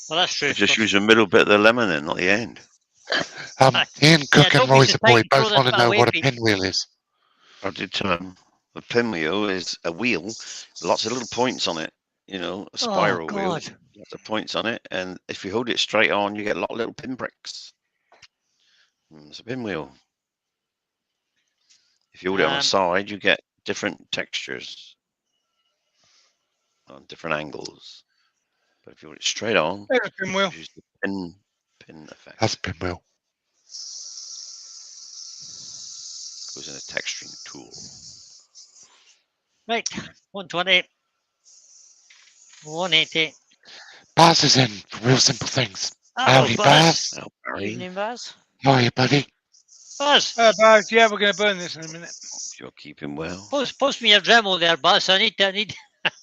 Well, that's true. Just use the middle bit of the lemon then, not the end. Ian Cook don't and be Roy's so the boy tight and both throw want this to bit know away, what a Pete. pinwheel is. I did tell him the pinwheel is a wheel, lots of little points on it. You know, a spiral wheel, God. lots of points on it, and if you hold it straight on, you get a lot of little pinpricks. It's a pinwheel. If you hold it on the side, you get different textures on different angles. But if you hold it straight on, There's a pinwheel. use the pin effect. That's a pinwheel. Goes in a texturing tool. Right, 120. 180. Baz is in for real simple things. Oh, Howdy, Buzz. Baz. Now, Barry, Evening, Baz. How are you, buddy? Buzz, Baz, yeah, we're going to burn this in a minute. if you're keeping well. post me your Dremel there, Buzz. I need I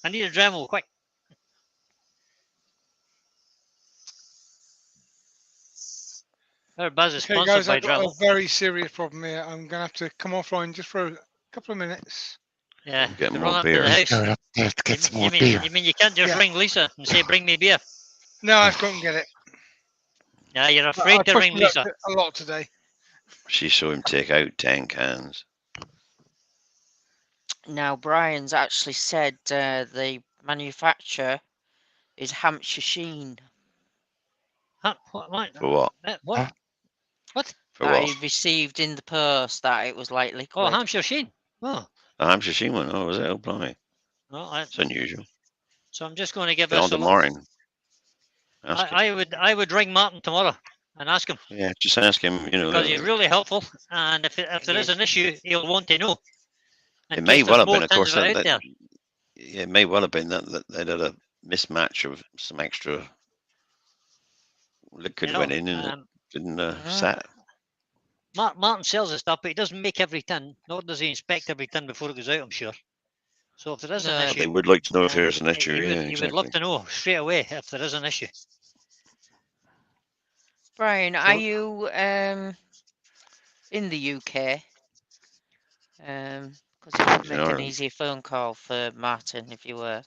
need a Dremel, quick. Our Buzz is Okay, sponsored guys, by I've got Dremel. a very serious problem here. I'm going to have to come offline just for a couple of minutes. Yeah, Get to more run up to beer. the house. Going up there to get some more beer. You mean you can't just Yeah. ring Lisa and say, bring me beer? No, I have to go and get it. Yeah, you're I afraid to pushed ring it up Lisa. a lot today. She saw him take out 10 cans. Now, Brian's actually said the manufacturer is Hampshire Sheen. Huh? What? For what? What? Huh? What? For That what? he received in the post that it was like Oh, liquid. Hampshire Sheen. Oh, The Hampshire Sheen one. Oh, was it? Oh, blimey. well, It's unusual. so I'm just going to give Get this on a to look. Martin. Ask him. I would ring Martin tomorrow and ask him Yeah, just ask him, you know. because he's really helpful. And if there is Yes. an issue, he'll want to know. In It may case well there's have more been, of course, tins of it out there. yeah, it may well have been that they had a mismatch of some extra liquid You know, went in and it didn't set. Martin sells his stuff, but he doesn't make every tin, nor does he inspect every tin before it goes out, I'm sure. So if there is an No. But issue, they would like to know if there's an issue. he Yeah, would exactly. love to know straight away if there is an issue. Brian, So- are you in the UK? Because it would In make an Ireland. easier phone call for Martin if you were.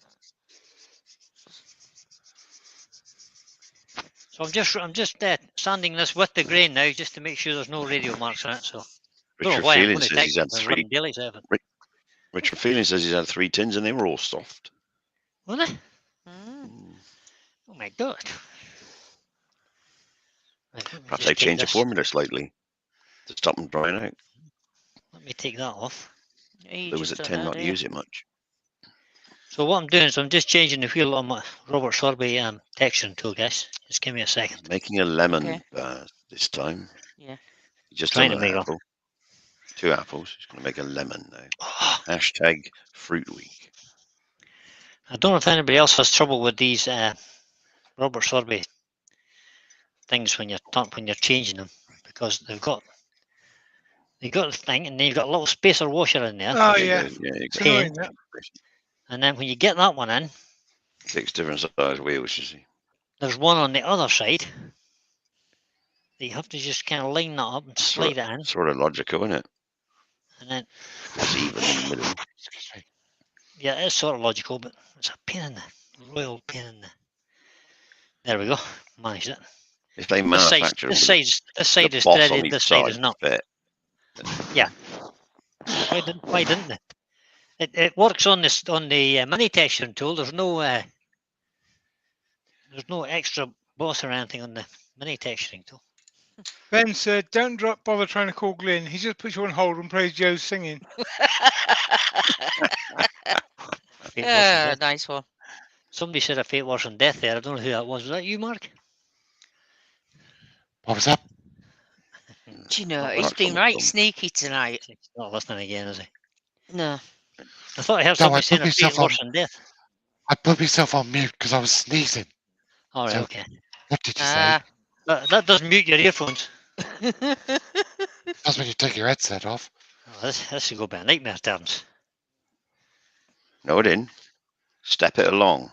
So I'm just sanding this with the grain now, just to make sure there's no radio marks on it. So don't know Richard why I'm Phelan going to says take he's had the three. running dailies out of it. Richard Phelan says he's had 3 tins and they were all soft. Were they? Mm. Oh my god. Right, let me Perhaps just they take changed the this. formula slightly to stop them drying out. Let me take that off. You There was just a don't tin know, not do to you? use it much. So what I'm doing is I'm just changing the wheel on my Robert Sorbet texturing tool, guys. Just give me a second. Making a lemon Okay. this time. Yeah. He just Trying done to an make a- apple. 2 apples. He's going to make a lemon now. Oh, Hashtag Fruit Week. I don't know if anybody else has trouble with these Robert Sorbet things when you're changing them, because they've got the thing and then you've got a little spacer washer in there. Oh, Yeah, yeah. yeah, It's exactly. annoying, that. And then when you get that one in, 6 different size wheels, you see. there's one on the other side. You have to just kind of line that up and slide it in, Sort of logical, isn't it? and then It's even in the middle. Excuse me. yeah, it's sort of logical, but it's a pain in the royal pain in the. There we go, managed it. If they This side manufacture is the boss on threaded, each this side is side not. fit, Why didn't it? It works on the mini texturing tool. There's no extra boss or anything on the mini texturing tool. Ben said, "Don't bother trying to call Glyn. He just puts you on hold and plays Joe's singing." Fate worse than death. Nice one. Somebody said a fate worse than death there. I don't know who that was. Was that you, Mark? What was that? Do you know, Not he's Mark's been on the right phone. sneaky tonight. He's not listening again, is he? No. I thought I heard No, somebody I saying put a fate myself on. worse than death. I put myself on mute because I was sneezing. All right, So- okay. What did you say? Ah. That doesn't mute your earphones. That's when you take your headset off. Oh, this should go by nightmare terms. No, it didn't. Step it along.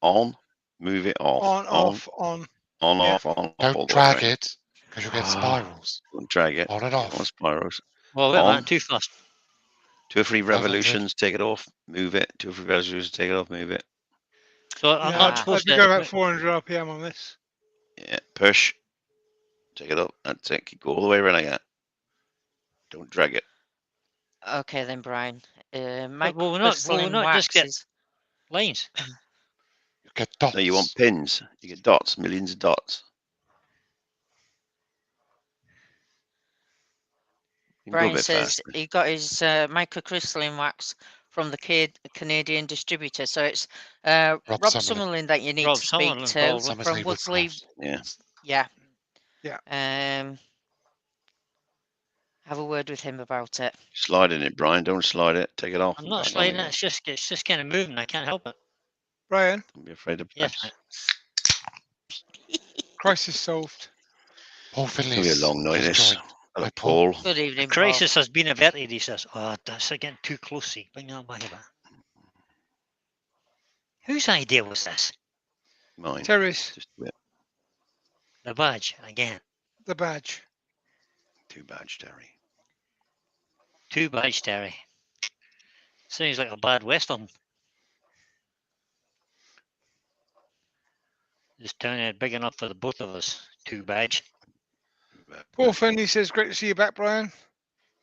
On, move it off. On, off, on. On, Yeah. off, on, off. Don't all the way drag around. it because you'll get spirals. Don't drag it. On and On off. spirals. Well, wait a On. minute, too fast. 2 or 3 Well done, revolutions, take it off, move it. 2 or 3 revolutions, take it off, move it. So I'm Yeah, not I'd supposed go to. about 400 RPM on this. Yeah, push. Take it up. That's it. Keep go all the way around like that. Don't drag it. Okay then, Brian. Well, we're Microcrystalline not just get waxes. lines. You get dots. No, you want pins. You get dots, millions of dots. You can go a Brian bit says faster. he got his microcrystalline wax from the Canadian distributor. So it's Rob Summerlin. Summerlin that you need Rob to speak Summerlin, to probably. from Summersley Woodsley. Woodcraft. Yeah. Yeah. Yeah. Have a word with him about it. Slide in it, Brian. Don't slide it. Take it off. I'm and not back on sliding it. again. It's just kind of moving. I can't help it. Brian, Don't be afraid to Yes, press. mate. crisis solved. Paul It's Finley going to be a long night, just this. joined. Hello, Hi, Paul. Paul. Good The evening, Paul. crisis has been averted, he says. Oh, that's getting too close, see. Bring that back a bit. Whose idea was this? Mine. Terry's, Just a bit. The badge, again. the badge. Too bad, Terry. Two badge, Terry. Sounds like a bad western. This town is big enough for the both of us. Two badge. Paul Finley says, "Great to see you back, Brian."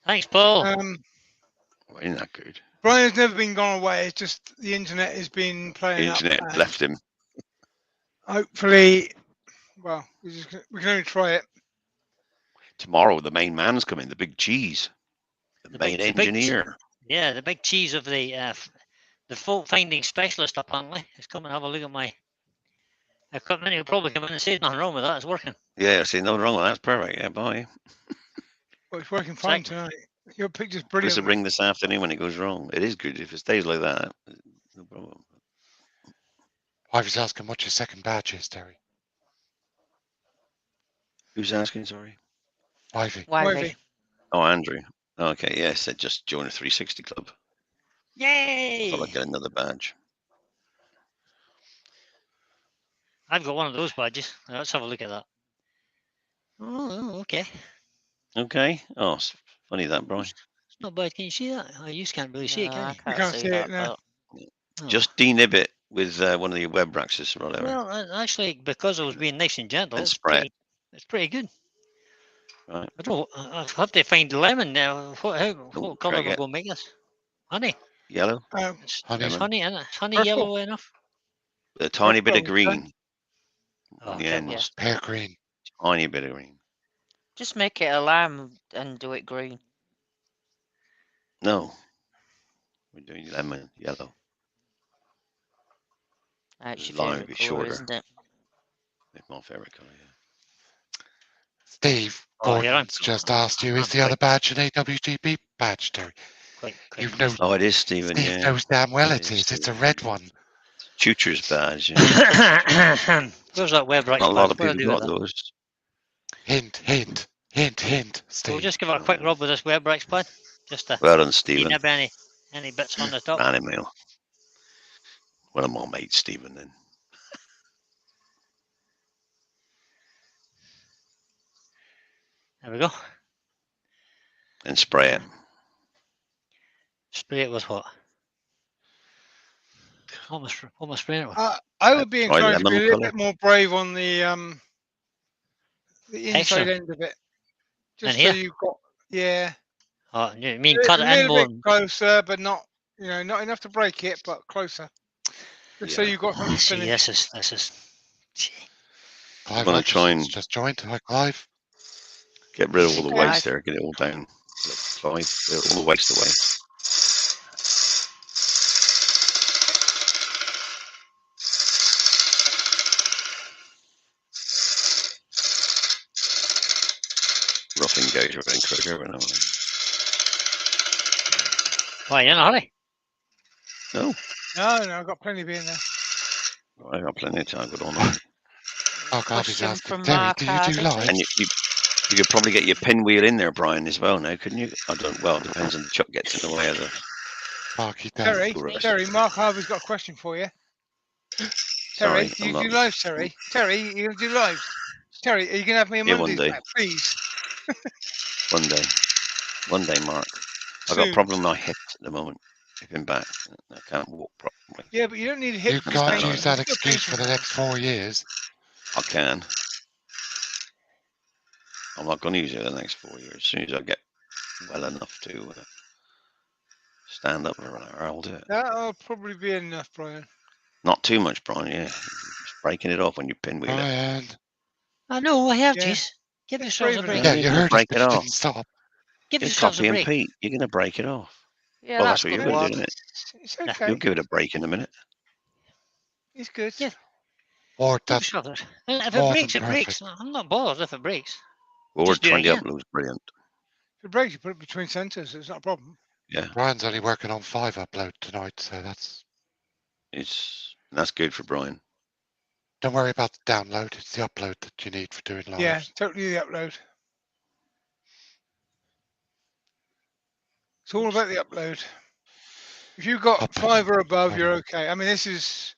Thanks, Paul. Well, isn't that good? Brian's never been gone away. It's just the internet has been The playing internet up. and left him. Hopefully, well, we can only try it. Tomorrow, the main man's coming, the big cheese. The main the big engineer. Yeah, the big cheese of the fault finding specialist, apparently, is coming to have a look at my equipment. He'll probably come in and say nothing wrong with that. It's working. Yeah, see, nothing wrong with that. That's perfect. Yeah, bye. Well, it's working fine Exactly. tonight. Your picture's Give us brilliant. a ring this afternoon when it goes wrong. It is good if it stays like that. No problem. I was asking what your second badge is, Terry. Who's asking? Sorry. Ivy. Wivey. Oh, Andrew. Okay, yeah, said just join a 360 club. Yay! Thought I'd get another badge. I've got one of those badges. Let's have a look at that. Oh, okay. Okay. Oh, it's funny that, Brian. It's not bad. Can you see that? Oh, you can't really see it, No, can I you? can't see it that, now. but Oh. Just denib it with one of your web raxes or whatever. Well, actually, because I was being nice and gentle, And spray it. it's pretty good. Right. I don't. I've had to find lemon now. What colour drag we're it. going to make this? Honey. Yellow. It's Honey. honey, isn't it? Is honey Purple. yellow enough? A tiny bit of Purple, okay. green. Oh, On the okay. ends. Yeah. Pear green. Tiny bit of green. just make it a lime and do it green. No. We're doing lemon yellow. That's your Lime would favourite be colour, shorter. isn't it? It's my favourite colour, yeah. Steve Oh, here I'm- Gordon's just asked you, is I'm the other badge an AWGB badge, Terry? Quite You know, Oh, it is, Stephen, Steve yeah. knows damn well It it is, is. It's a Stephen. red one. Tutor's badge, yeah. Where's that web right? Not a lot of What do I people do with got that? those. Hint, hint, hint, hint, So we'll Steve. just give it a quick rub with this web right pad. Just to Well done, clean Stephen. up any bits on the top. Man email. Well, I'm on mate, Stephen, then. There we go. And spray it. Spray it with what? What am I spraying it with? I would be Try inclined to be a lemon little colour. bit more brave on the inside Excellent. end of it. Just And so here? you've got, yeah. Oh, you mean A cut it in little more? bit closer, but not, not enough to break it, but closer. Just so Yeah. you've got something See, finished. this is. Gee. Clive Wanna Hutchison's try and- just joined. Hi, Clive. Get rid of all the Yeah, waste there. Get it all down. Clive, all the waste away. Rough engagement and cricket. Why, you in a hurry? No, No, I've got plenty of beer in there. I got plenty of time. Good on that. Oh, God, he's question asking, from Terry, Mark do you do Hardy. live? And you could probably get your pinwheel in there, Brian, as well now, couldn't you? I don't. Well, it depends on the chuck gets in the way of the. Mark, he does. Terry, tourist. Terry, Mark Harvey's got a question for you. Sorry, Terry, do I'm you not. do lives, Terry? Terry, you gonna do lives? Terry, are you gonna have me on Yeah, one Mondays day. back, please? One day, Mark. I've got a Soon. problem with my hip at the moment. Hip and back. I can't walk properly. Yeah, but you don't need a hip You can't stand use on that excuse for the next 4 years. I can. I'm not going to use it in the next 4 years. As soon as I get well enough to stand up for an hour, I'll do it. That'll probably be enough, Brian. Not too much, Brian. Yeah, just breaking it off when you pinwheel it. Brian. I know, I heard Yeah. you. Give It's yourselves a brave break. Yeah, enough. you heard us, break but it you off. didn't stop. Give You're yourselves a copying break. Pete. You're going to break it off. Yeah, Well, that's that's what good you're going to one. do, isn't it? It's Yeah. okay. You'll give it a break in a minute. It's good. Yeah. Or Give that yourselves a If it more breaks, than it breaks. perfect. I'm not bothered if it breaks. Or Just do it 20 again. uploads, brilliant. If it breaks, you put it between centres. It's not a problem. Yeah, Brian's only working on 5 upload tonight, so that's good for Brian. don't worry about the download. It's the upload that you need for doing lives. Yeah, totally the upload. It's all about the upload. If you've got Upload. 5 or above, you're okay. I mean, this is,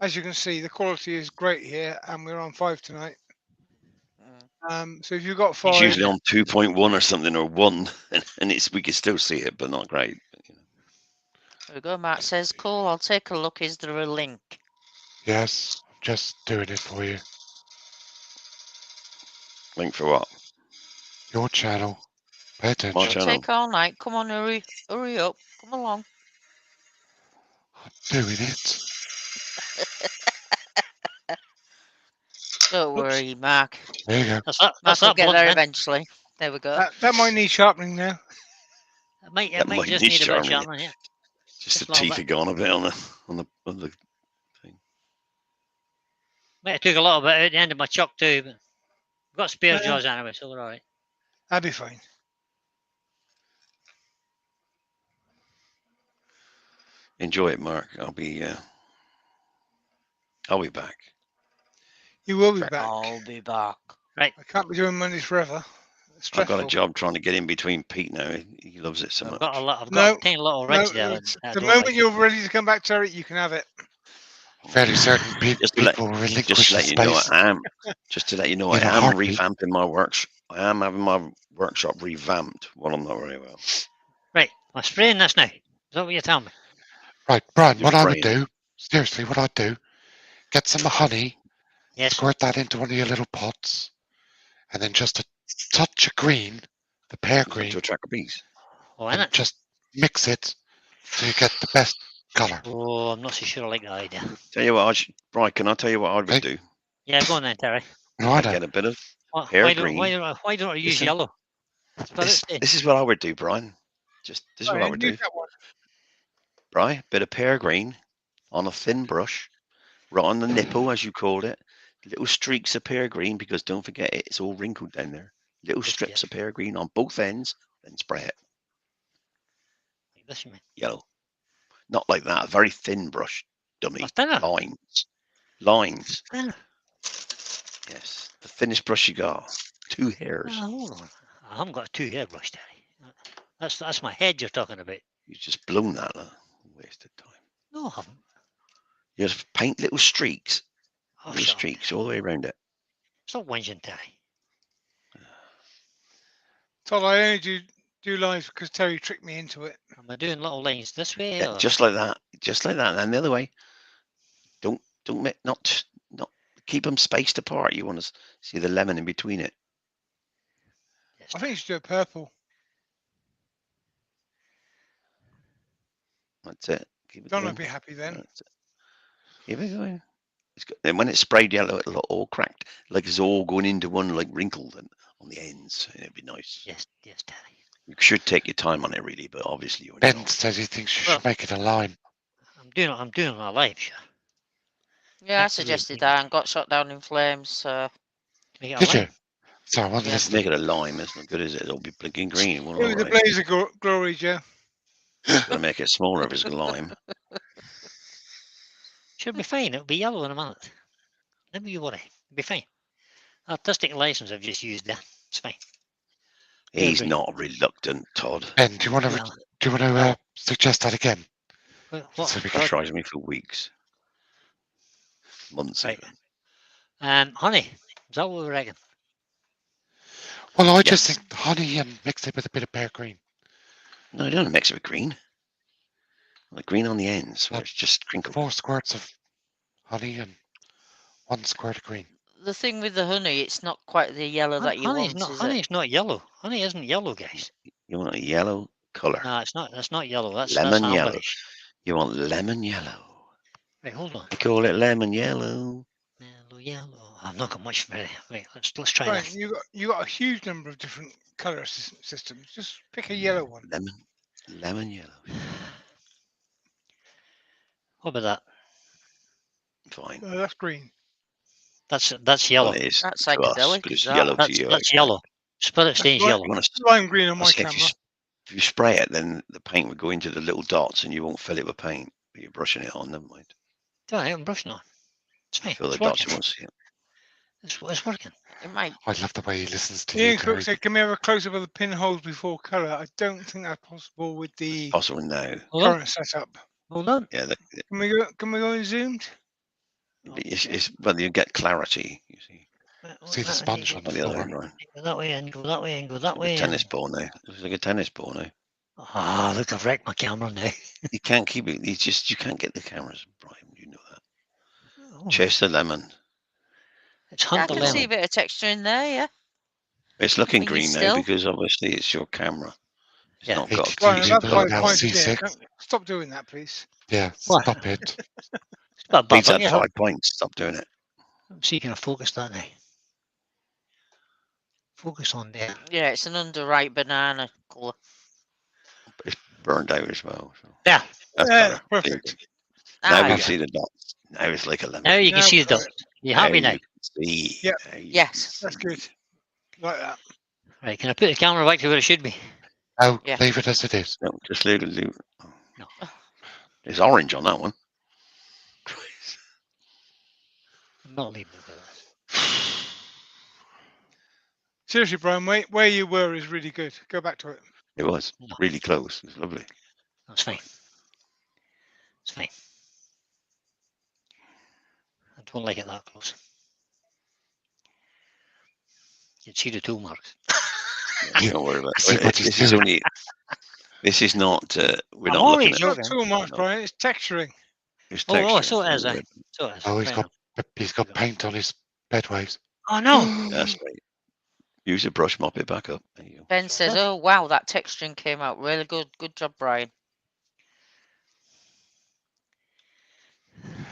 as you can see, the quality is great here, and we're on 5 tonight. So if you've got 5, He's usually on 2.1 or something, or 1, and we can still see it, but not great. There we go. Mark says, "Cool. I'll take a look. Is there a link?" Yes, just doing it for you. Link for what? Your channel. Pay attention. My Don't channel. take all night. Come on, hurry up. Come along. I'm doing it. Don't worry, Mark. There you go. That's Mark will that get blunt, there man. eventually. There we go. that might need sharpening now. It might That might just need need a bit sharpening. sharpening, yeah. Just Just the a little teeth bit. have gone a bit on the Might have took a little bit out the end of my chuck too, but I've got spare Yeah. jaws anyway, so we're alright. That'd be fine. Enjoy it, Mark. I'll be back. You will be Right. back. I'll be back. I can't be doing Mondays forever. It's I've stressful. got a job trying to get in between Pete now. He loves it so I've much. got a No, tiny little No, ridge there. it's- that I the don't moment like. you're ready to come back, Terry, you can have it. Fairly certain Just to let- people relinquish Just to the let you know, space. I am. Just to let you know, I In a am heartbeat. revamping my workshop. I am having my workshop revamped. Well, I'm not very well. Right, I'm spraying this now. Is that what you're telling me? Right, Brian, You're what I would spraying. do, seriously, what I'd do, get some honey, Yes. squirt that into one of your little pots, and then just a touch of green, the pear Is that green, to attract bees? Oh, in and it? just mix it so you get the best colour. Oh, I'm not so sure I like that idea. Tell you what, Brian, can I tell you what I would Hey. do? Yeah, go on then, Terry. No, I I'd don't. get a bit of Why pear don't, green. why don't I use Listen, yellow? That's what it's saying. This is what I would do, Brian. This is what I Brian, would use do. that one. Right, bit of pear green on a thin brush, right on the nipple, as you called it. Little streaks of pear green, because don't forget it's all wrinkled down there. Little Yes, strips yes. of pear green on both ends, then spray it Like this, you mean? yellow. Not like that. A very thin brush, dummy. That's thinner. Lines. Thinner. Yes, the thinnest brush you got. 2 hairs. Hold on. I haven't got a 2 hairbrush, Terry. That's my head you're talking about. You just blown that. Wasted time. No, I haven't. You just paint little streaks. Oh, Little shut up. streaks all the way around it. Stop whinging, Terry. Todd, I only do lives because Terry tricked me into it. Am I doing little lines this way? Yeah, Or? just like that. Just like that. And the other way. Don't not keep them spaced apart. You want to see the lemon in between it. Yes, I think you should do it purple. That's it. Keep it Don going. would be happy then. That's it. Keep it going. And when it's sprayed yellow, it'll look all cracked, like it's all going into one, like wrinkled. And on the ends, and it'd be nice. Yes, yes, Daddy. You should take your time on it, really, but obviously you Ben says he thinks you Well- should make it a lime. I'm doing my live, sure. Yeah, I Absolutely. suggested that and got shot down in flames. So Make it a Did line. you? Sorry, I wasn't Yeah. listening. Make it a lime. It's not good, is it? It'll be blinking green. It won't It look was a right. blaze of glory, Joe. Gotta make it smaller if it's a lime. Should be fine. It'll be yellow in a minute. Never you worry. It'll be fine. Artistic license I've just used there. It's fine. He's Agree. not reluctant, Todd. Ben, do you want to Well, suggest that again? what? So we He can- tries me for weeks, months Right. even. Honey, is that what we reckon? Well, I Yeah. just think honey and mix it with a bit of pear green. No, you don't mix it with green. Like green on the ends, where Well, it's just crinkled. 4 squirts of honey and 1 squirt of green. the thing with the honey, it's not quite the yellow that you Honey's want, not. is it? Honey's not yellow. Honey isn't yellow, guys. You want a yellow colour. No, it's not. That's not yellow. That's Lemon yellow. amberish. You want lemon yellow. Right, hold on. I call it lemon yellow. Yellow. I've not got much for it. Right, let's try Right, this. you got a huge number of different color systems. Just pick a yellow one. Lemon yellow. What about that? Fine. No, that's green. That's Well, yellow. it is That's to us, psychedelic, but is it's that? yellow to That's, you. I that's expect. yellow. Spirit stains right. yellow. You want to Lime green on I my say camera. if you spray it, then the paint would go into the little dots, and you won't fill it with paint. But you're brushing it on. Never mind. Don't I'm brushing on. It's fine. Fill the It's dots. You working. won't see it. It's working. It might. I love the way he listens to Ian you, Cook Gary. said, "Can we have a close up of the pinholes before color?" I don't think that's possible with the Possible now. Hold on. current setup. Hold on. Yeah. Can we go? Can we go in zoomed? Well, you get clarity. You see. See the sponge on the On the other floor. end, right? Go that way and go that way and go that Like way. a tennis ball now. Looks like a tennis ball now. Ah, look, I've wrecked my camera now. You can't keep it. It's just you can't get the cameras, Brian. You know that. Oh, Chase the lemon. it's I hunt the can see a lemon. bit of texture in there, yeah. It's looking When you're green now still. because obviously it's your camera. It's Yeah. not got. HDTV Right, that's below quite now, fine. C6. Yeah, stop doing that, please. Yeah, What? stop it. It's got a bad Beats at bucket. 5 points. Stop doing it. See, you can focus that now. Focus on there. Yeah, it's an underripe banana colour. But it's burned out as well. So There. that's Yeah, better. perfect. Now we Ah, can see the dots. Now it's like a lemon. Now you can Now see we've the got dots. You happy now? you can see. Yep. Now you Yes. can That's good. see. Like that. Right, can I put the camera back to where it should be? No, Yeah. leave it as it is. No, just leave it. No. There's orange on that one. I'm not leaving it there. Seriously, Brian, where you were is really good. Go back to it. It was No. really close. It was lovely. That's fine. It's fine. I don't like it that close. You can see the tool marks. Yeah. Don't worry about See it. what he's This is doing. only. This is not. We're I'm not always looking It's at. not joking. tool marks, No. Brian. It's texturing. It's Oh, texture. so it is, Don't eh? worry. So it is. Oh, Fair enough. he's got paint on his bedways. Oh no! That's right. Use a brush, mop it back up. There you go. Ben says, "Oh wow, that texturing came out really good. Good job, Brian."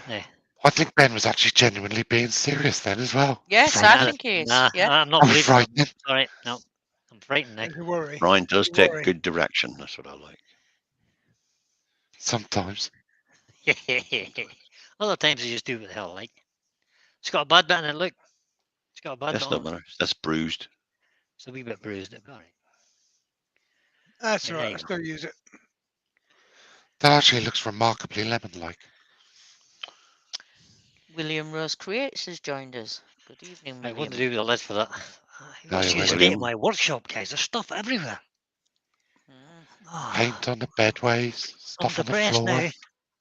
Yeah. I think Ben was actually genuinely being serious then as well. Yes, Frightening. I think he is. Nah, Yeah. I'm not I'm believing it. frightening. Sorry, no. I'm frightened now. Don't worry. Brian does Don't take worry. good direction. That's what I like. Sometimes. Other times I just do what the hell I like. It's got a bad bit in it, look. It's got a bad That's bit not on it. matter. That's bruised. It's a wee bit bruised. All right. That's Yeah, all there right. you I still use it. That actually looks remarkably lemon-like. William Rose Creates has joined us. Good evening, Right, what William. to do with the lid for that? Yeah, Let's see the William. state of my workshop, guys. There's stuff everywhere. Mm. Ah, Paint on the bedways, I'm stuff on the depressed floor. now.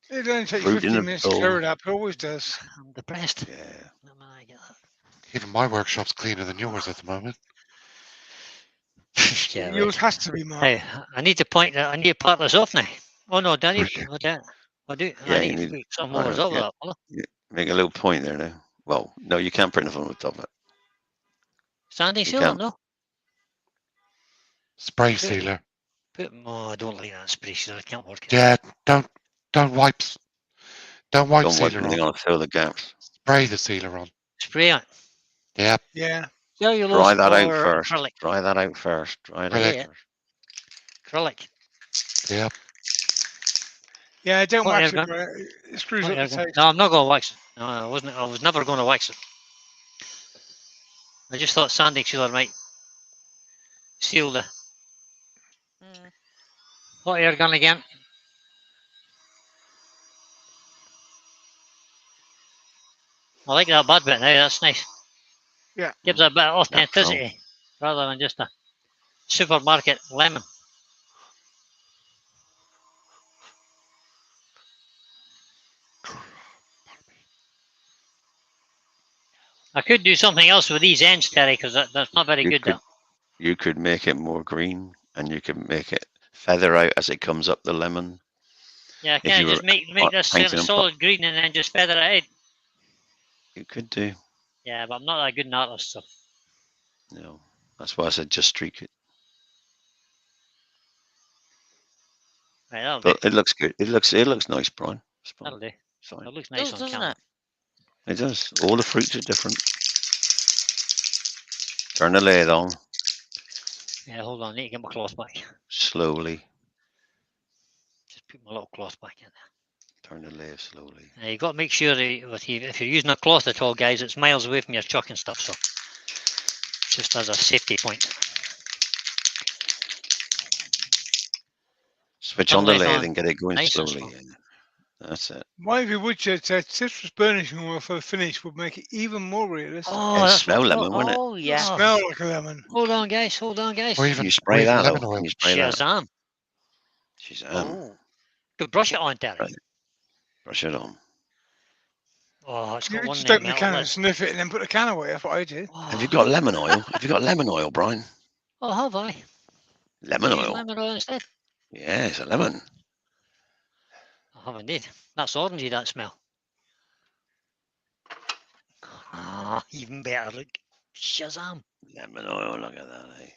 It only takes Fruit in 15 a minutes to bowl. clear it up. It always does. I'm depressed. Yeah. No, man, I get that. Even my workshop's cleaner than yours at the moment. Yeah, Yours right. has to be, Mark. Hey, I need to point that. I need to part this off now. Oh no, do I need? Brilliant. What do I do? Yeah, I you need to need- put some I over know, top yeah. of that. Will I? Make a little point there now. Well, no, you can't print it on the top of it. Sandy You sealer, can't. no. Spray Good. sealer. Oh, I don't like that spray sealer. I can't work it. Yeah, don't wipe Don't wipe sealer anything on. on, fill the gaps. Spray the sealer on. Spray it. Yeah, Yeah. Cellulose Dry that out or first. acrylic? Dry that out first. Dry it Acrylic. out first. Acrylic. Yep. Yeah, don't What wax it, airgun? bro. It screws What up the airgun? taste. No, I'm not going to wax it. No, I wasn't. I was never going to wax it. I just thought sanding sealer might seal the. Mm. What airgun again? I like that bud bit now. That's nice. Yeah. Gives a bit of Natural. authenticity rather than just a supermarket lemon. I could do something else with these ends, Terry, because that's not very good. You could make it more green, and you could make it feather out as it comes up the lemon. Yeah, If can I you just were make this painting them solid green and then just feather it out? You could do. Yeah, but I'm not that good an artist, so. No, that's why I said just streak it. Right, that'll do. But it looks good. It looks nice, Brian. It's fine. That'll do. It's fine. It looks nice Does, on doesn't camera. it? It does. All the fruits are different. Turn the lid on Yeah, hold on. I need to get my cloth back. slowly. Just put my little cloth back in there. Turn the lid slowly. You've got to make sure that if you're using a cloth at all, guys, it's miles away from your chuck and stuff. So, just as a safety point. Switch Turn on the lid lid on. and get it going Nice and slowly. slow. That's it. One of your woodsheds said citrus burnishing oil for the finish would make it even more realistic. Oh, It that's smell what I lemon, thought. wouldn't it? Oh, yeah. Oh. Smell like a lemon. Hold on, guys. Hold on, guys. Or Can even, you spray or even that lemon though? oil. Can you spray that? Shazam. Shazam. Oh. Good brush it on, Terry. Right. Brush it on. Oh, it's You got could one just there open the can metal. and sniff it and then put the can away. That's what I did. Have you got lemon oil? Have you got lemon oil, Brian? Oh, have I? Lemon Use oil. lemon oil instead? Yeah, it's a lemon. I have indeed. That's orangey, that smell. Ah, even better. Look. Shazam. Lemon oil. Look at that. Eh?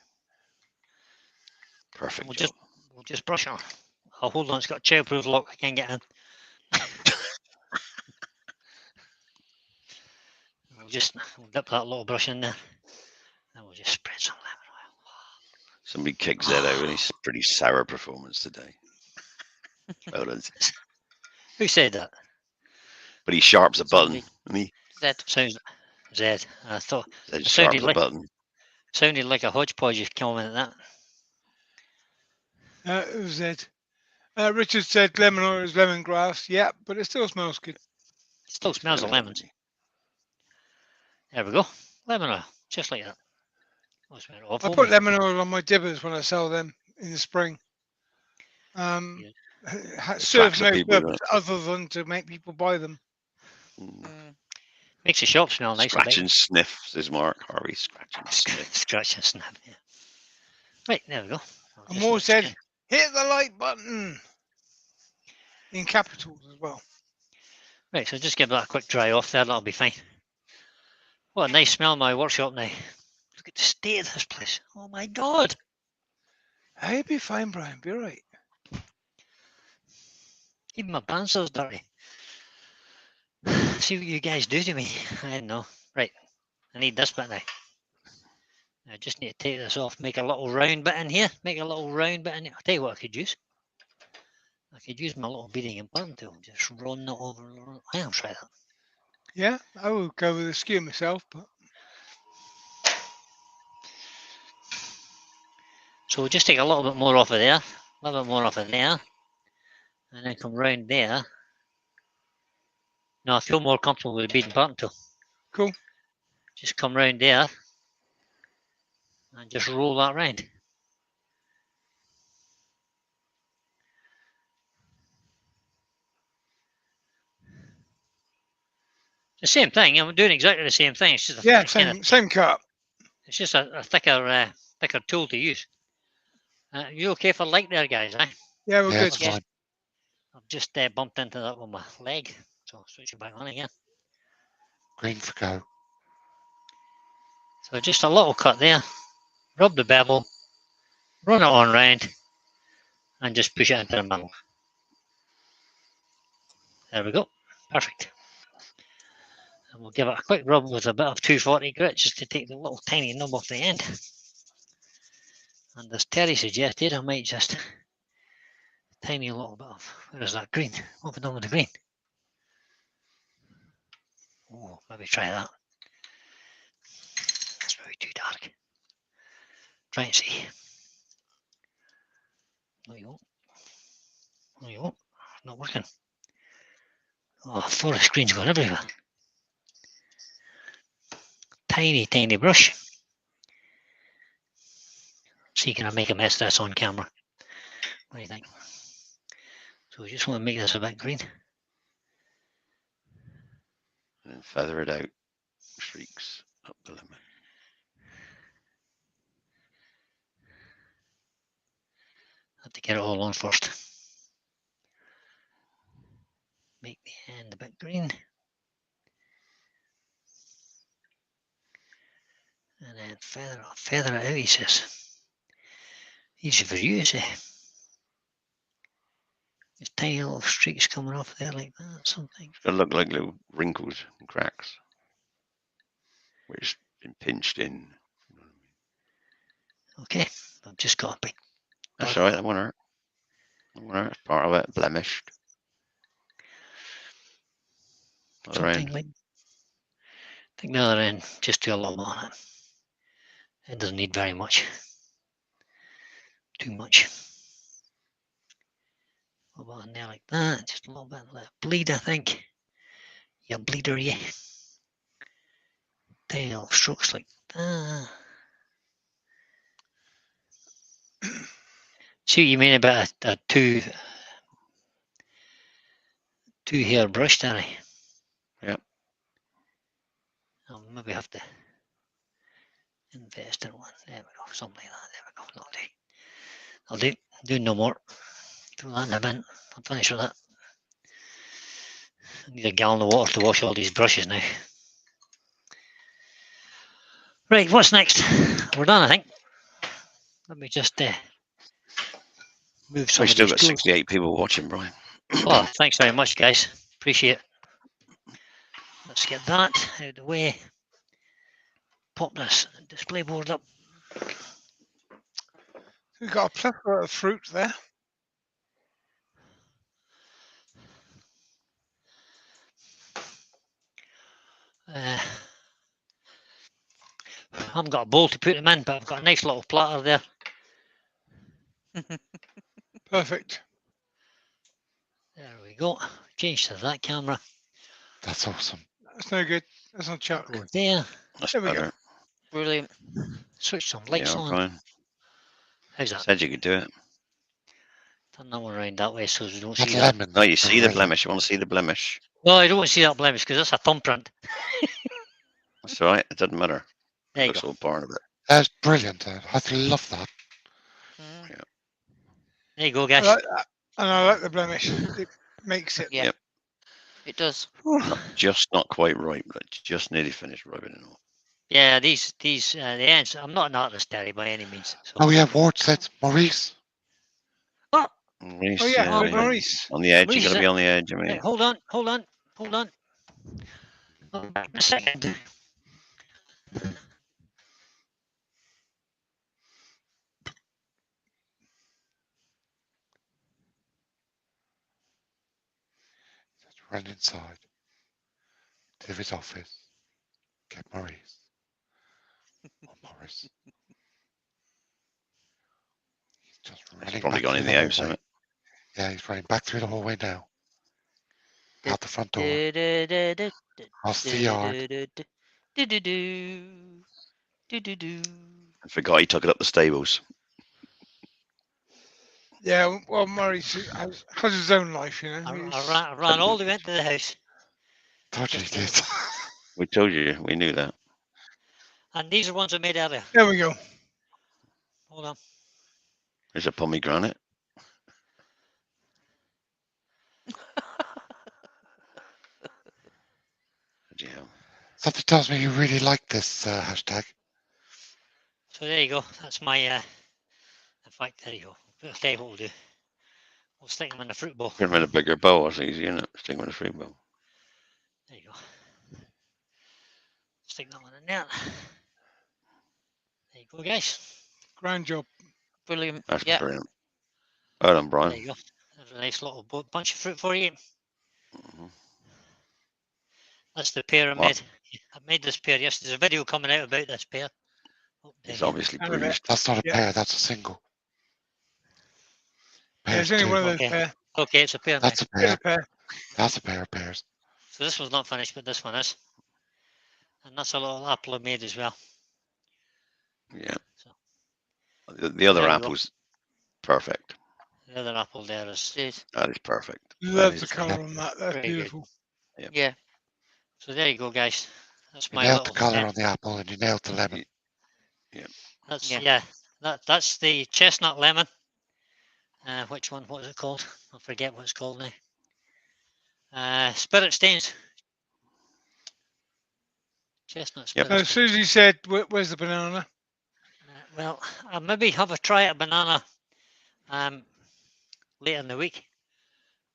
Perfect We'll job. just brush on. Oh, hold on. It's got a childproof lock. I can't get in. We'll dip that little brush in there. And we'll just spread some lemon Somebody kicked Zed out with his pretty sour performance today. Well done. oil. Who said that? But he sharps a button. Somebody. And he Zed. Sounds Zed. I thought said It sharp sounded the like- button. sounded like a hodgepodge comment at that. It was it. Richard said lemon oil is lemongrass. Yeah, but it still smells good. It still smells of lemons. There we go. Lemon oil. Just like that. Oh, smell I awful. put lemon oil on my dibbers when I sell them in the spring. Serve Attracts the no people, doesn't purpose other than to make people buy them. Mm. Mm. Makes the shop smell nice. I Scratch bet. and sniff, says Mark Harvey. Scratch and sniff. Scratch and snap. Yeah. Right, there we go. I'll And just more let said, skin- hit the like button in capitals as well. Right, so just give that a quick dry off there. That'll be fine. What a nice smell in my workshop now. Look at the state of this place. Oh my God. Hey, be fine, Brian. Be all right. Even my pants are dirty. See what you guys do to me. I don't know. Right, I need this bit now. I just need to take this off, make a little round bit in here. Make a little round bit in here. I'll tell you what I could use. I could use my little beading and button tool. Just run that over. I'll try that. Yeah, I will go with a skew myself, but So we'll just take a little bit more off of there. A little bit more off of there. And then come round there. Now I feel more comfortable with the beading button tool. cool. Just come round there. And just roll that round. The same thing. I'm doing exactly the same thing. It's just a Yeah, same same cut. It's just a thicker tool to use. You okay for light there, guys? Eh? Yeah, we're Yeah, good. it's fine. I've just bumped into that with my leg, so I'll switch it back on again. Green for go. So just a little cut there. Rub the bevel, run it on round, and just push it into the middle. There we go. Perfect. And we'll give it a quick rub with a bit of 240 grit just to take the little tiny nub off the end. And as Terry suggested, I might just tiny little bit of, where is that green? What have we done with the green? Oh, maybe try that. That's probably too dark. Try and see. No, you won't. No, you won't. Not working. Oh, forest green's gone everywhere. Tiny, tiny brush. See, can I make a mess of this on camera? What do you think? So we just want to make this a bit green. And feather it out. Streaks up the limit. Have to get it all on first. Make the end a bit green. And then feather it out, he says. Easy for you, is it? Just tiny little streaks coming off there like that, something. It's got to look like little wrinkles and cracks. Where it's been pinched in. Okay, I've just got a big. That's all right, that won't hurt. That won't hurt. It's part of it, blemished. Other Something end. like. I think the other end, just do a little bit on it. It doesn't need very much. Too much. A little bit in there like that, just a little bit of that bleed, I think. Yeah, bleeder, yeah. Tiny little strokes like that. See what you mean about a two hair brush, Danny? Yep. I'll maybe have to invest in one. There we go, something like that. There we go. I'll do no more. Throw that in the bin. I'm finished with that. I need a gallon of water to wash all these brushes now. Right, what's next? We're done, I think. Let me just move some We of still these got tools. 68 people watching, Brian. Oh, thanks very much, guys. Appreciate it. Let's get that out of the way. Pop this display board up. We've got a plethora of fruit there. I haven't got a bowl to put them in, but I've got a nice little platter there. Perfect. There we go. Change to that camera. That's awesome. That's no good. That's not Chuck. Go there. That's There we go. better. Brilliant. Switch some lights Yeah, on. Brian. How's that? Said you could do it. Turn that one around that way so we don't That see that. lemon. No, you see the brilliant. blemish. You want to see the blemish. No, I don't want to see that blemish because that's a thumbprint. That's all right. It doesn't matter. There you Looks go. all part of it. That's brilliant. I love that. Mm, There you go, I guys. like that. And I like the blemish. It makes it. yeah, Yep. it does. Just not quite right, but it just nearly finished rubbing it off. Yeah, these the ends. I'm not an artist, Terry, by any means. So. Oh yeah, Ward said Maurice. Maurice, Oh yeah, Oh, with right. Maurice. on the edge. Maurice, You got to be on the edge. I mean, Right, hold on. Oh, back in a second. Just run inside to his office. Get Maurice. Or Morris. He's just running. it's probably back gone through in the house, hallway. hasn't it? Yeah, he's running back through the hallway now. Out the front door. Do-do-do-do, Across the yard. do-do-do-do, do-do-do, do-do-do. I forgot he took it up the stables. Yeah, well, Maurice has his own life, you know. I ran all the way into the house. Told you he did. We told you. We knew that. And these are ones I made earlier. There we go. Hold on. There's a pomegranate. Yeah. Something tells me you really like this hashtag. So there you go. That's my. In fact, there you go. I'll tell you what we'll do. We'll stick them in the fruit bowl. Put him in a bigger bowl. It's easy, isn't it? Stick him in a fruit bowl. There you go. stick that one in there. There you go, guys. Grand job. Brilliant. That's Yeah. brilliant. Well done, There Brian. you go. There's a nice little bunch of fruit for you. Mhm. That's the pear I What? made. I made this pear yesterday. There's a video coming out about this pear. Oh, It's dang it. obviously Kind of it. bruised. That's not a Yeah. pair, that's a single. Pears There's only two. one of those Okay. pair. Okay, it's a pear now. That's a There's pair. a pair. That's a pair of pears. So this one's not finished, but this one is. And that's a little apple I made as well. Yeah. So The other there you go. apple's perfect. The other apple there is It is. That is perfect. Love That the is colour on that. That's pretty good. beautiful. Yeah. So there you go, guys. That's You my nailed the little. colour on the apple and you nailed the lemon. That's Yeah. That's the chestnut lemon. Which one? What is it called? I forget what it's called now. Spirit stains. Chestnut Yep. spirit So stains. Susie said, "Where's the banana?" Well, I'll maybe have a try at banana later in the week.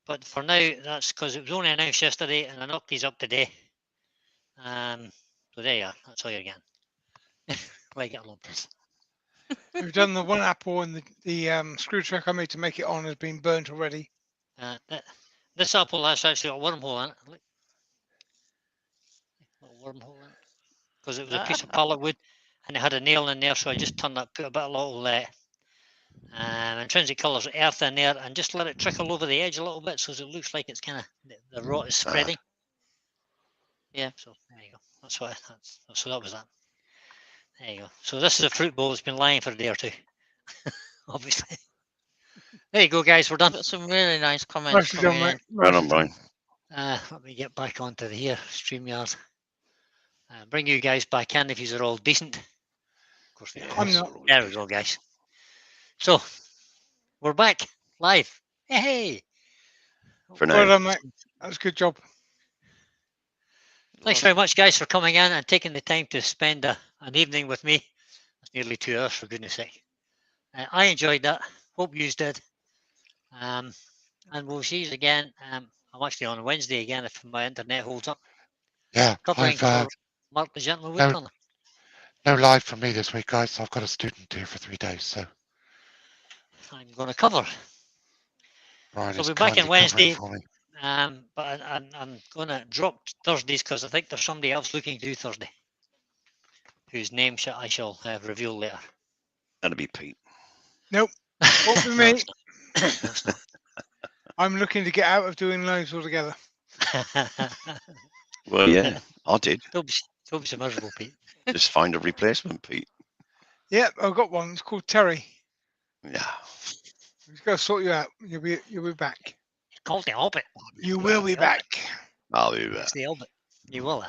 But for now, that's because it was only announced yesterday, and I knocked these up today. So there you are. That's all you're getting. Like it lumpers. We've done the one apple, and the screw track I made to make it on has been burnt already. This apple has actually got a wormhole in it. Look. Little wormhole in it. Because it was a piece of pallet wood, and it had a nail in there, so I just turned that, put a bit of little intrinsic colours earth in there, and just let it trickle over the edge a little bit, so it looks like it's kind of the rot is spreading. Yeah. So there you go. That's what. So that was that. There you go. So this is a fruit bowl that's been lying for a day or two. Obviously. There you go, guys. We're done. Got some really nice comments Nicely coming done, in. mate. Well Nicely done, done. Brian. Let me get back onto the here StreamYard. Bring you guys back in if you are all decent. Of course we are. I'm not. There we go, guys. So we're back live. Hey. For Well now. done, mate. That's a good job. Thanks very much, guys, for coming in and taking the time to spend an evening with me. It's nearly 2 hours, for goodness sake. I enjoyed that. Hope you did. And we'll see you again. I'm actually on Wednesday again if my internet holds up. Yeah, Covering I've for Mark the Gentleman no- Woodturner. no live from me this week, guys. I've got a student here for 3 days, so I'm going to cover. Brian So is we'll be back kindly on covering Wednesday. for me. But I'm going to drop Thursdays because I think there's somebody else looking to do Thursday, whose name I shall reveal later. That'll be Pete. Won't be No, me. it's not. No, it's not. I'm looking to get out of doing lives altogether. Well, yeah, I did. Don't be so miserable, Pete. Just find a replacement, Pete. Yep, I've got one. It's called Terry. Yeah. He's got to sort you out. You'll be back. It's called the Hobbit. You will be back. I'll be there. It's the Hobbit. You will,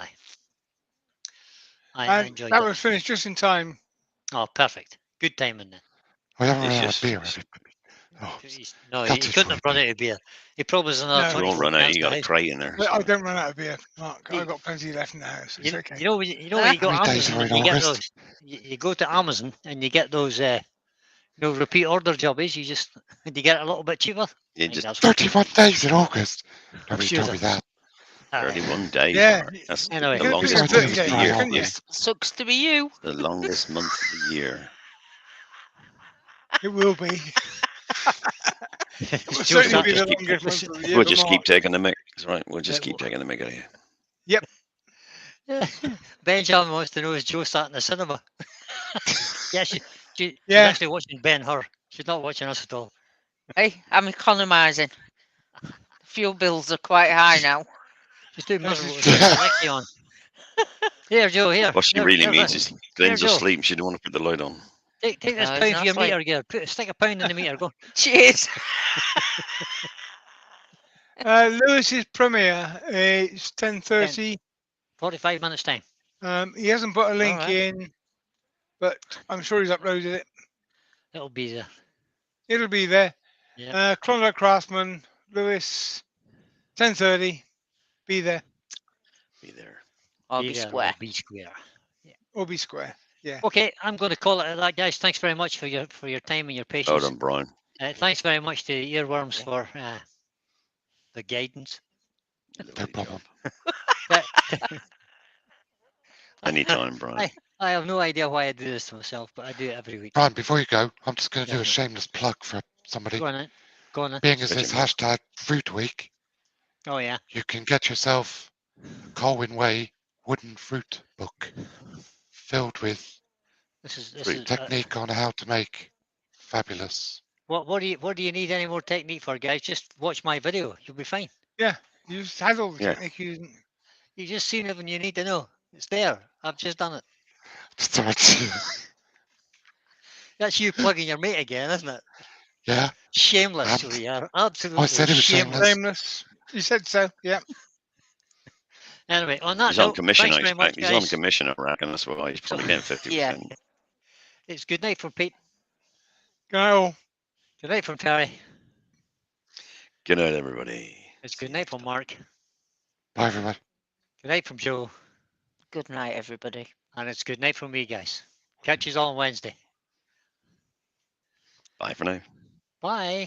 I And enjoyed that that. was finished just in time. Oh, perfect. Good timing then. We haven't run out It's of beer, just- have we? Oh, No, he That's it couldn't for have a run bit. out of beer. He probably was another No. You 24 won't run out. cans You got to a house. crate in there. I don't run out of beer, Mark. You- I've got plenty left in the house. It's You, okay. you know when you go How to many days Amazon are and in you get August? those. You go to Amazon and you get those. Repeat order jobbies. You get it a little bit cheaper. You I think just that's what- 31 days in August. Nobody sure told me that. 31 days. Yeah. Mark. That's Anyway. the You longest could month do of 30 the days, year. couldn't you? Yeah, Sucks to be you. the longest month of the year. It will be. It will Joe certainly Sutton be the just keep- longest month of the year. We'll for just keep Mark. taking the mic. Right, we'll just Yeah, keep taking the mic out of you. Benjamin wants to know is Joe sat in the cinema? Yeah, she's Yeah. actually watching Ben-Hur. She's not watching us at all. Hey, I'm economising. The fuel bills are quite high now. She's too This is miserable to true. switch the mic on. Here, Joe, here. What she here, really here, means look. is Glenn's Joe. asleep. She don't want to put the light on. Take this No, he's pound not for your asleep. meter, girl. Stick a pound in the meter. Go. Cheers. Lewis's premiere is 10:30. 45 minutes time. He hasn't put a link Alright. in, but I'm sure he's uploaded it. It'll be there. It'll be there. Yeah. Klondike Craftsman, Lewis, 10:30. Be there Be there. I'll be there or square. Be square. or be square. Okay, I'm going to call it at that, guys. Thanks very much for your time and your Well patience. done, Brian. Thanks very much to Earworms for the guidance. No problem. Thanks Anytime, Brian. I have no idea why I do this to myself, but I do it every week. Brian, before you go, I'm just going to do a Yes, mate. shameless plug for somebody. Go on then. Go on then. Being as Switch it's it, mate. hashtag Fruit Week, Oh yeah. you can get yourself a Colwyn Way wooden fruit book filled with This is Fruit. technique on how to make fabulous. what do you need any more technique for, guys? Just watch my video. You'll be fine. Yeah, you just had all the Yeah. technique. You didn't. You just seen everything you need to know. It's there. I've just done it. That's you plugging your mate again, isn't it? Yeah, Shameless, Um, we are. Absolutely said it was shameless. shameless. Blameless. You said so. Yeah. Anyway, on that He's on note, commission, thanks I very much, expect. He's on guys. commission, I reckon. That's why he's probably getting 50%. Yeah. It's good night from Pete. Good night all. Good night from Terry. Good night, everybody. It's good night from Mark. Bye, everyone. Good night from Joe. Good night, everybody. And it's good night from me, guys. Catch you all on Wednesday. Bye for now. Bye.